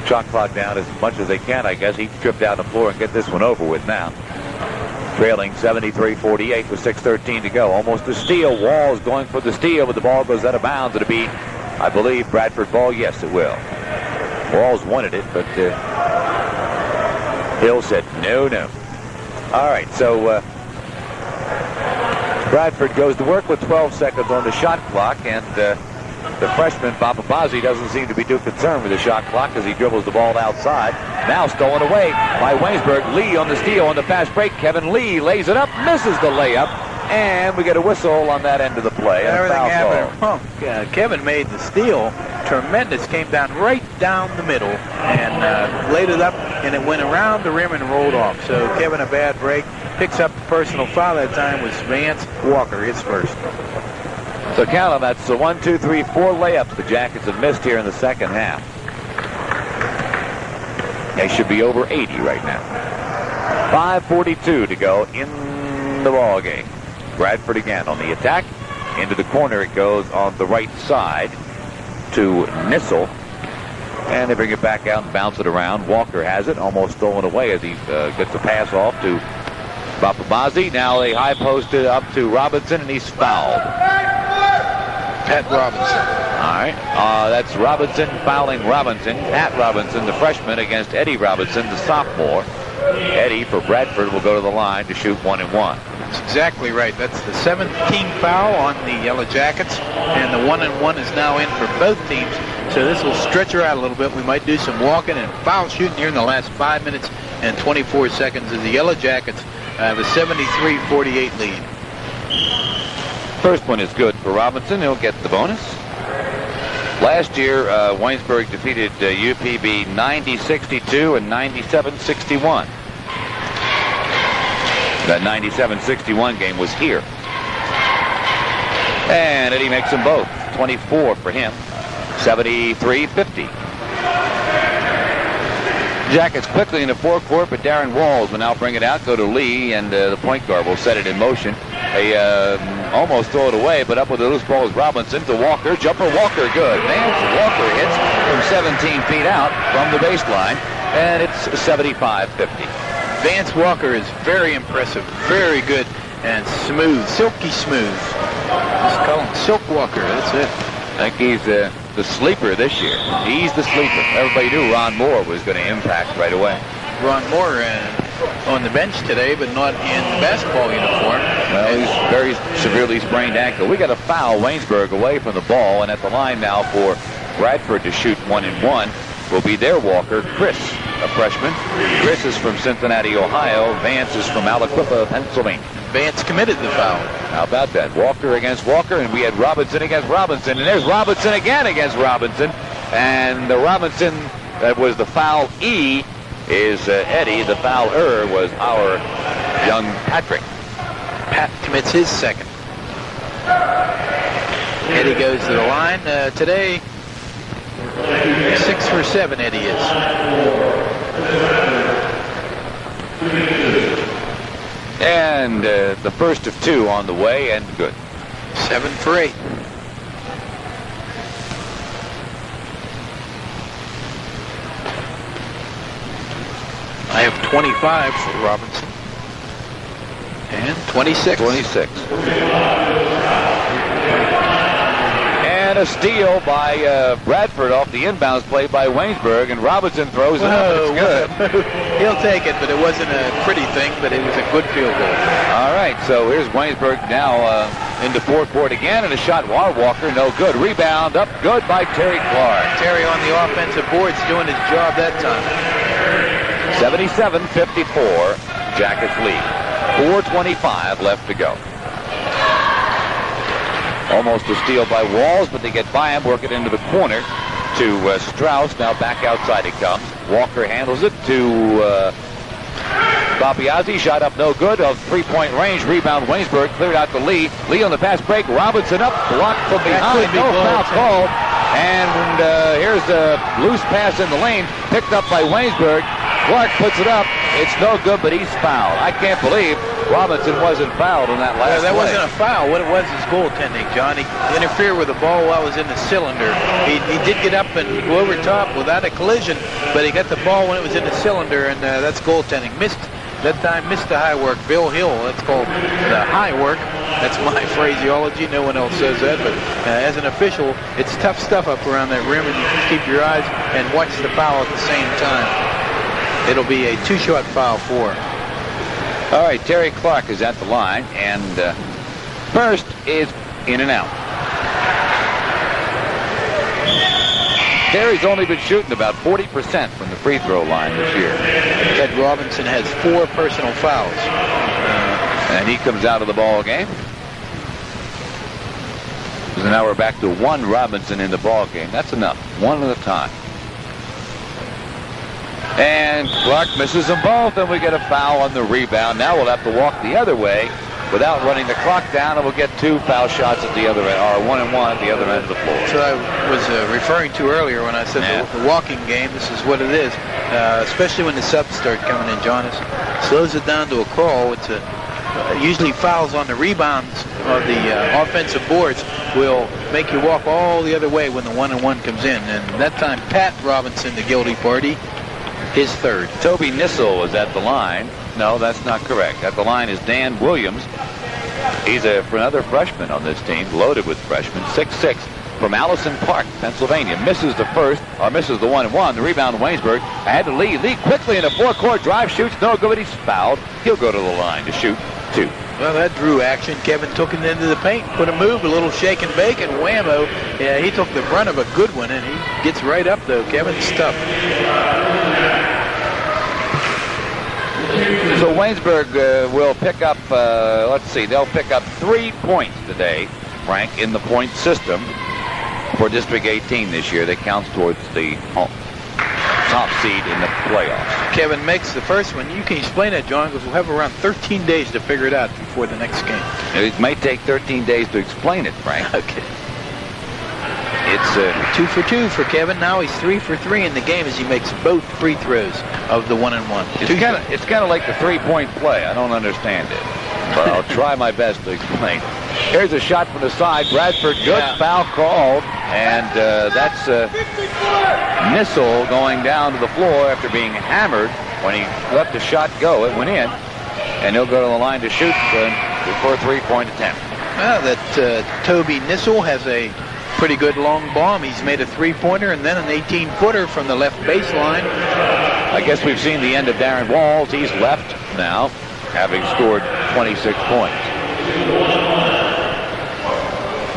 shot clock down as much as they can, I guess. Each trip down the floor and get this one over with now. Trailing 73-48 with 6:13 to go. Almost a steal. Walls going for the steal, but the ball goes out of bounds. It'll be, I believe, Bradford ball. Yes, it will. Walls wanted it, but Hill said no. All right, so Bradford goes to work with 12 seconds on the shot clock, and the freshman, Papabazi, doesn't seem to be too concerned with the shot clock as he dribbles the ball outside. Now stolen away by Waynesburg. Lee on the steal on the fast break. Kevin Lee lays it up, misses the layup, and we get a whistle on that end of the play. Everything happened wrong. Kevin made the steal. Tremendous. Came down right down the middle and laid it up, and it went around the rim and rolled off. So Kevin, a bad break. Picks up the personal foul. That time was Vance Walker, his first. So count them. That's the 1, 2, 3, 4 layups the Jackets have missed here in the second half. They should be over 80 right now. 5:42 to go in the ball game. Bradford again on the attack. Into the corner it goes on the right side to Nissel. And they bring it back out and bounce it around. Walker has it, almost stolen away as he gets a pass off to Papabazi. Now they high posted up to Robinson, and he's fouled. Pat Robinson. All right. That's Robinson fouling Robinson. Pat Robinson, the freshman, against Eddie Robinson, the sophomore. Eddie for Bradford will go to the line to shoot 1 and 1. That's exactly right. That's the 7th team foul on the Yellow Jackets, and the 1 and 1 is now in for both teams. So this will stretch her out a little bit. We might do some walking and foul shooting here in the last 5 minutes and 24 seconds as the Yellow Jackets have a 73-48 lead. First one is good for Robinson. He'll get the bonus. Last year, Waynesburg defeated UPB 90-62 and 97-61. That 97-61 game was here. And Eddie makes them both. 24 for him. 73-50. Jackets quickly in the forecourt, but Darren Walls will now bring it out, go to Lee, and the point guard will set it in motion. They almost throw it away, but up with the loose ball is Robinson to Walker. Jumper Walker, good. Vance Walker hits from 17 feet out from the baseline, and it's 75-50. Vance Walker is very impressive, very good, and smooth, silky smooth. Just call him Silk Walker, that's it. I think he's the sleeper this year. He's the sleeper. Everybody knew Ron Moore was going to impact right away. Ron Moore on the bench today, but not in the basketball uniform. Well, he's very severely sprained ankle. We got a foul. Waynesburg away from the ball, and at the line now for Bradford to shoot 1 and 1 will be their Walker, Chris, a freshman. Chris is from Cincinnati, Ohio. Vance is from Aliquippa, Pennsylvania. Vance committed the foul. How about that? Walker against Walker, and we had Robinson against Robinson, and there's Robinson again against Robinson. And the Robinson that was the foul E is Eddie. The fouler was our young Patrick. Pat commits his second. Eddie goes to the line today. 6 for 7, Eddie is. And the first of 2 on the way, and good. 7 for 8. I have 25 for Robinson. And 26. 26. And a steal by Bradford off the inbounds play by Waynesburg, and Robinson throws it up. It's good. He'll take it, but it wasn't a pretty thing, but it was a good field goal. All right, so here's Waynesburg now into forecourt again, and a shot while Walker, no good. Rebound up good by Terry Clark. Terry on the offensive boards doing his job that time. 77-54, Jackets lead. 4:25 left to go. Almost a steal by Walls, but they get by him, work it into the corner to Strauss. Now back outside it comes. Walker handles it to Papabazi. Shot up no good. Of 3-point range. Rebound Waynesburg. Cleared out to Lee. Lee on the pass break. Robinson up. Blocked from behind. No foul called. And here's a loose pass in the lane. Picked up by Waynesburg. Clark puts it up. It's no good, but he's fouled. I can't believe Robinson wasn't fouled on that last that play. wasn't a foul. What it was is goaltending, John. He interfered with the ball while it was in the cylinder. He did get up and go over top without a collision, but he got the ball when it was in the cylinder, and that's goaltending. Missed the high work. Bill Hill, that's called the high work. That's my phraseology. No one else says that, but as an official, it's tough stuff up around that rim, and you just keep your eyes and watch the foul at the same time. It'll be a 2-shot foul for. All right, Terry Clark is at the line, and First is in and out. Terry's only been shooting about 40% from the free throw line this year. Ted Robinson has 4 personal fouls. And he comes out of the ball game. So now we're back to 1 Robinson in the ball game. That's enough. 1 at a time. And Clark misses them both, and we get a foul on the rebound. Now we'll have to walk the other way without running the clock down, and we'll get 2 foul shots at the other end, or 1 and 1 at the other end of the floor. So I was referring to earlier when I said the walking game. This is what it is, especially when the subs start coming in, John. It slows it down to a crawl. It's usually fouls on the rebounds of the offensive boards will make you walk all the other way when the 1 and 1 comes in. And that time, Pat Robinson, the guilty party, his 3rd. Toby Nissel is at the line. No, that's not correct. At the line is Dan Williams. He's another freshman on this team, loaded with freshmen. 6'6", from Allison Park, Pennsylvania. Misses the first, or misses the 1 and 1. The rebound to Waynesburg. Ahead to Lee. Lee quickly in a 4-court drive, shoots no good. He's fouled. He'll go to the line to shoot 2. Well, that drew action. Kevin took it into the paint, put a move, a little shake and bake, and whammo. Yeah, he took the brunt of a good one, and he gets right up, though. Kevin's tough. So Waynesburg will pick up, let's see, they'll pick up 3 points today, Frank, in the point system for District 18 this year. That counts towards the top seed in the playoffs. Kevin makes the first one. You can explain that, John, because we'll have around 13 days to figure it out before the next game. It might take 13 days to explain it, Frank. Okay. It's 2 for 2 for Kevin. Now he's 3 for 3 in the game as he makes both free throws of the 1 and 1. It's kind of like the 3-point play. I don't understand it, but I'll try my best to explain. Here's a shot from the side. Bradford, good foul called, and that's Nissel going down to the floor after being hammered. When he let the shot go, it went in, and he'll go to the line to shoot for a 3-point attempt. Well, that Toby Nissel has a pretty good long bomb. He's made a 3-pointer and then an 18-footer from the left baseline. I guess we've seen the end of Darren Walls. He's left now, having scored 26 points.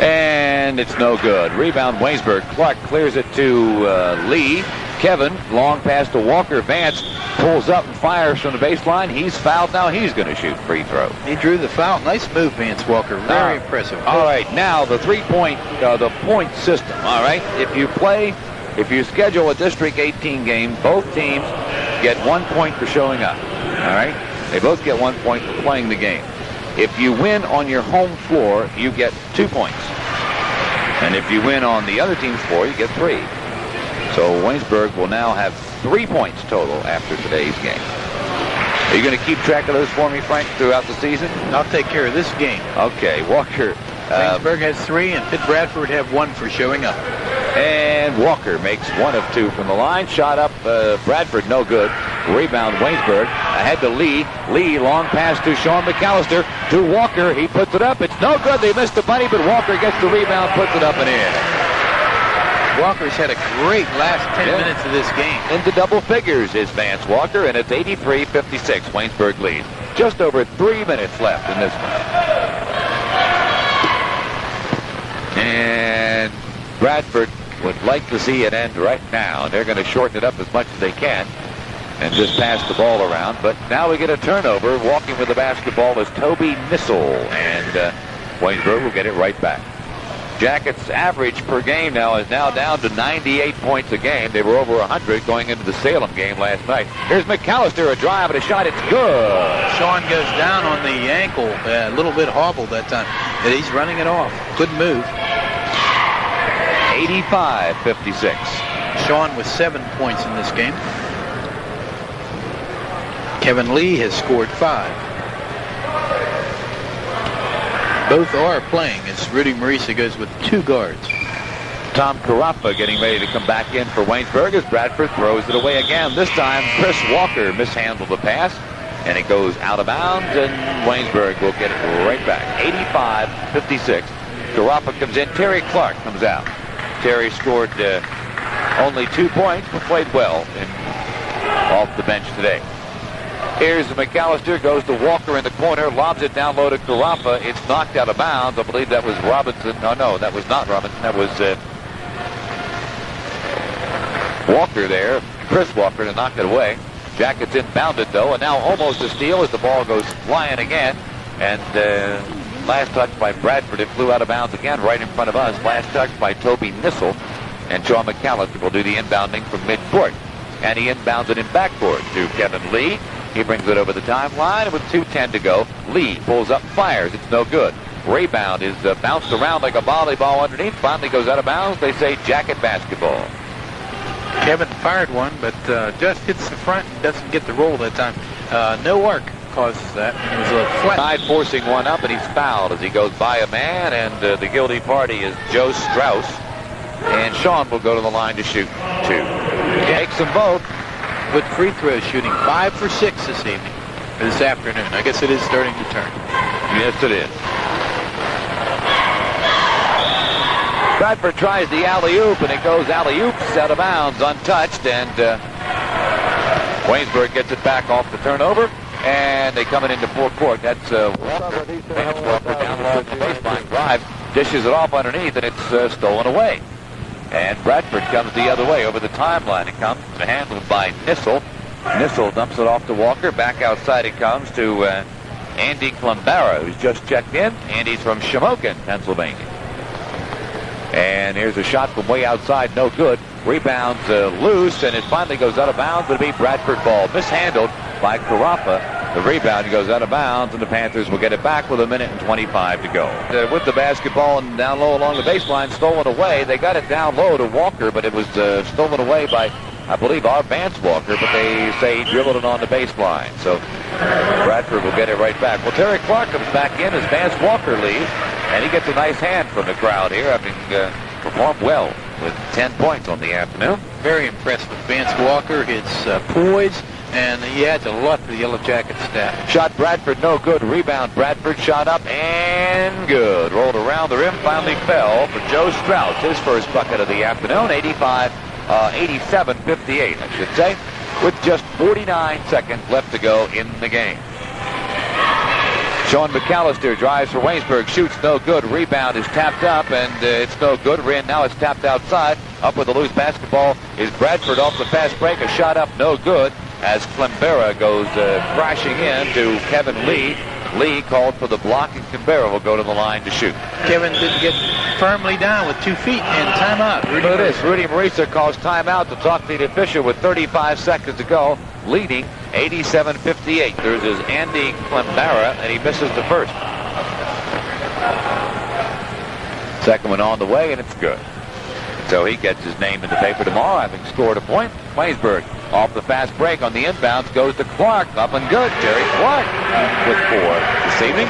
And it's no good. Rebound Waynesburg. Clark clears it to Lee. Kevin, long pass to Walker. Vance pulls up and fires from the baseline. He's fouled now. He's going to shoot free throw. He drew the foul. Nice move, Vance Walker. Very impressive. All right, now the 3-point, the point system. All right, if you schedule a District 18 game, both teams get 1 point for showing up. All right, they both get 1 point for playing the game. If you win on your home floor, you get 2 points. And if you win on the other team's floor, you get 3. So Waynesburg will now have 3 points total after today's game. Are you going to keep track of those for me, Frank, throughout the season? I'll take care of this game. Okay, Walker. Waynesburg has 3, and Pitt Bradford have 1 for showing up. And Walker makes 1 of 2 from the line. Shot up, Bradford, no good. Rebound, Waynesburg. Ahead to Lee. Lee, long pass to Sean McCallister. To Walker, he puts it up. It's no good. They missed the bunny, but Walker gets the rebound, puts it up and in. Walker's had a great last 10 minutes of this game. Into double figures is Vance Walker, and it's 83-56. Waynesburg leads. Just over 3 minutes left in this one. And Bradford would like to see it end right now. They're going to shorten it up as much as they can and just pass the ball around. But now we get a turnover. Walking with the basketball is Toby Nissel, and Waynesburg will get it right back. Jackets' average per game now is now down to 98 points a game. They were over 100 going into the Salem game last night. Here's McCallister, a drive and a shot. It's good. Sean goes down on the ankle, a little bit hobbled that time. And he's running it off. Good move. 85-56. Sean with 7 points in this game. Kevin Lee has scored 5. Both are playing as Rudy Marisa goes with 2 guards. Tom Caraffa getting ready to come back in for Waynesburg as Bradford throws it away again. This time, Chris Walker mishandled the pass, and it goes out of bounds, and Waynesburg will get it right back. 85-56. Caraffa comes in. Terry Clark comes out. Terry scored only 2 points, but played well off the bench today. Here's McCallister, goes to Walker in the corner, lobs it down low to Carafa. It's knocked out of bounds. I believe that was Robinson. No, that was not Robinson. That was Walker there, Chris Walker, to knock it away. Jackets inbounded, though, and now almost a steal as the ball goes flying again. And last touch by Bradford. It flew out of bounds again right in front of us. Last touch by Toby Nissel. And Sean McCallister will do the inbounding from midcourt. And he inbounds it in backcourt to Kevin Lee. He brings it over the timeline, and with 2:10 to go, Lee pulls up, fires. It's no good. Rebound is bounced around like a volleyball underneath. Finally goes out of bounds. They say Jacket basketball. Kevin fired one, but just hits the front and doesn't get the roll that time. No arc causes that. It was a flat. Side forcing one up, and he's fouled as he goes by a man, and the guilty party is Joe Strauss. And Sean will go to the line to shoot 2. Takes them both. With free throw shooting 5 for 6 this evening, this afternoon. I guess it is starting to turn. Yes, it is. Bradford tries the alley-oop, and it goes alley-oops out of bounds, untouched, and Waynesburg gets it back off the turnover, and they come it into full court. That's Walker. Vance Walker down low the baseline drive, dishes it off underneath, and it's stolen away. And Bradford comes the other way over the timeline. It comes handled by Nissel. Nissel dumps it off to Walker. Back outside it comes to Andy Klambara, who's just checked in. Andy's from Shamokin, Pennsylvania. And here's a shot from way outside, no good. Rebounds loose, and it finally goes out of bounds. It'll be Bradford ball, mishandled by Carafa. The rebound goes out of bounds, and the Panthers will get it back with 1:25 to go. With the basketball and down low along the baseline, stolen away. They got it down low to Walker, but it was stolen away by, I believe, our Vance Walker, but they say he dribbled it on the baseline. So Bradford will get it right back. Well, Terry Clark comes back in as Vance Walker leaves, and he gets a nice hand from the crowd here, having performed well with 10 points on the afternoon. Very impressed with Vance Walker, his poise, and he adds a lot to the Yellow Jacket staff. Shot Bradford, no good. Rebound Bradford, shot up and good. Rolled around the rim, finally fell for Joe Strauss. His first bucket of the afternoon, 87-58, I should say, with just 49 seconds left to go in the game. Sean McCallister drives for Waynesburg, shoots no good. Rebound is tapped up, and it's no good. Now it's tapped outside. Up with the loose basketball is Bradford off the fast break. A shot up, no good, as Klambara goes crashing in to Kevin Lee. Lee called for the block, and Klambara will go to the line to shoot. Kevin didn't get firmly down with 2 feet, and timeout. Rudy Marisa calls timeout to talk to the official with 35 seconds to go, leading 87-58. There's his Andy Klambara, and he misses the first. Second one on the way, and it's good. So he gets his name in the paper tomorrow, having scored a point. Waynesburg off the fast break on the inbounds goes to Clark. Up and good. Terry Clark with 4 this evening.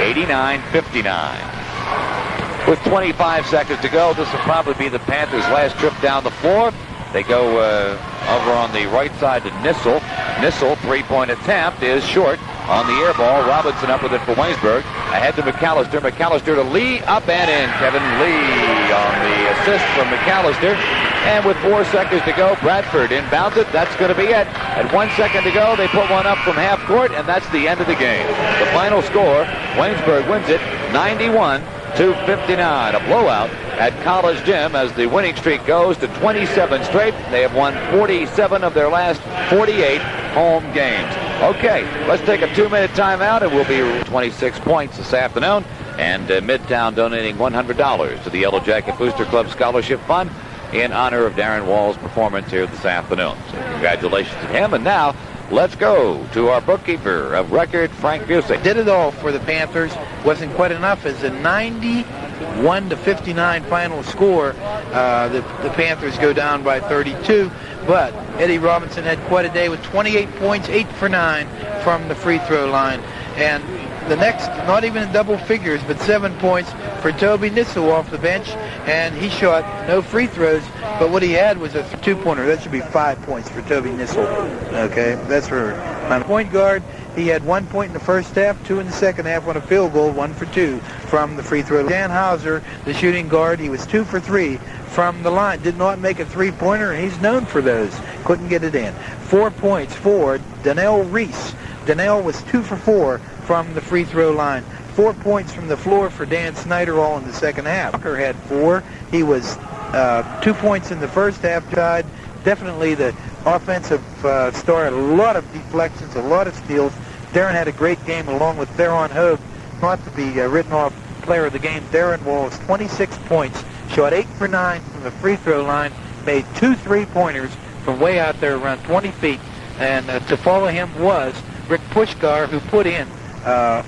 89-59. With 25 seconds to go, this will probably be the Panthers' last trip down the floor. They go over on the right side to Nissel. Nissel, three-point attempt, is short on the air ball. Robinson up with it for Waynesburg. Ahead to McCallister. McCallister to Lee. Up and in. Kevin Lee on the assist from McCallister. And with 4 seconds to go, Bradford inbounds it. That's going to be it. At 1 second to go, they put one up from half court, and that's the end of the game. The final score, Waynesburg wins it 91-59. A blowout at College Gym as the winning streak goes to 27 straight. They have won 47 of their last 48 home games. Okay, let's take a 2-minute timeout, and we'll be 26 points this afternoon. And Midtown donating $100 to the Yellow Jacket Booster Club Scholarship Fund in honor of Darren Wall's performance here this afternoon. So congratulations to him. And now, let's go to our bookkeeper of record, Frank Busey. Did it all for the Panthers. Wasn't quite enough as a 91-59 final score. The Panthers go down by 32. But Eddie Robinson had quite a day with 28 points, 8 for 9 from the free throw line. And the next, not even in double figures, but 7 points for Toby Nissel off the bench. And he shot no free throws, but what he had was a 2-pointer. That should be 5 points for Toby Nissel. Okay, that's for my point guard. He had 1 point in the first half, 2 in the second half on a field goal, 1 for 2 from the free throw. Dan Hauser, the shooting guard, he was 2 for 3 from the line. Did not make a three-pointer, and he's known for those. Couldn't get it in. 4 points for Donnell Reese. Donnell was 2 for 4 from the free throw line. 4 points from the floor for Dan Snyder, all in the second half. Puskar had 4. He was 2 points in the first half. Definitely the offensive star. A lot of deflections, a lot of steals. Darren had a great game along with Theron Hogue. Not to be written off player of the game. Darren Walls, 26 points. Shot 8 for 9 from the free throw line. Made 2 3-pointers from way out there around 20 feet. And to follow him was Rick Puskar, who put in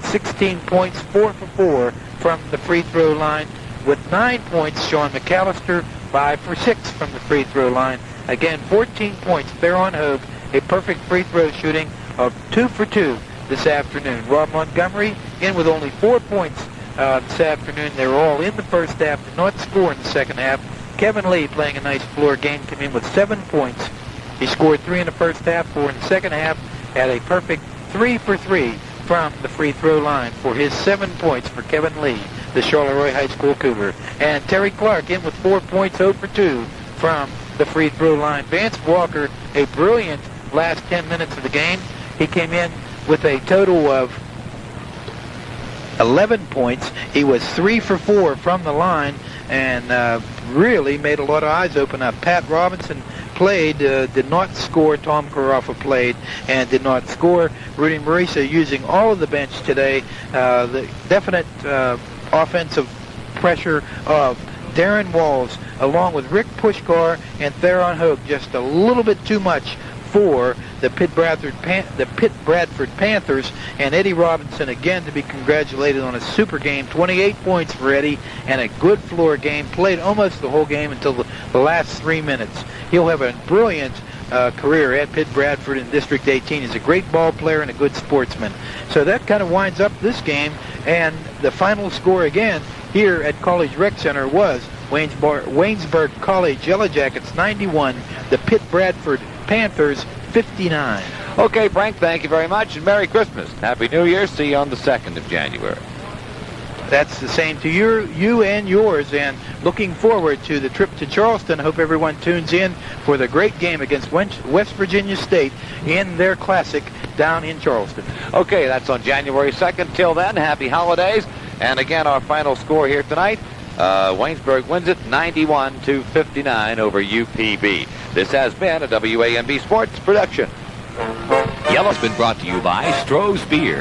16 points, 4 for 4 from the free throw line. With 9 points, Sean McCallister, 5 for 6 from the free throw line. Again, 14 points, Theron Hogue, a perfect free throw shooting of 2 for 2 this afternoon. Rob Montgomery in with only 4 points this afternoon. They were all in the first half, did not score in the second half. Kevin Lee, playing a nice floor game, came in with 7 points. He scored 3 in the first half, 4 in the second half, had a perfect 3 for 3 from the free throw line for his 7 points for Kevin Lee, the Charleroi High School Cougar. And Terry Clark in with 4 points, 0 for 2 from the free throw line. Vance Walker, a brilliant last 10 minutes of the game. He came in with a total of 11 points. He was 3 for 4 from the line and really made a lot of eyes open up. Pat Robinson played, did not score. Tom Carafa played and did not score. Rudy Marisa using all of the bench today. The definite offensive pressure of Darren Walls along with Rick Puskar and Theron Hogue, just a little bit too much for the Pitt Bradford Panthers. And Eddie Robinson again to be congratulated on a super game. 28 points for Eddie and a good floor game. Played almost the whole game until the last 3 minutes. He'll have a brilliant career at Pitt Bradford in District 18. He's a great ball player and a good sportsman. So that kind of winds up this game. And the final score again here at College Rec Center was Waynesburg College Yellow Jackets 91, the Pitt Bradford Panthers 59. Okay, Frank, thank you very much, and Merry Christmas. Happy New Year. See you on the 2nd of January. That's the same to you and yours, and looking forward to the trip to Charleston. Hope everyone tunes in for the great game against West Virginia State in their classic down in Charleston. Okay, that's on January 2nd. Till then, happy holidays. And again, our final score here tonight, Waynesburg wins it 91-59 over UPB. This has been a WAMB Sports production. Yellow's been brought to you by Stroh's Beer.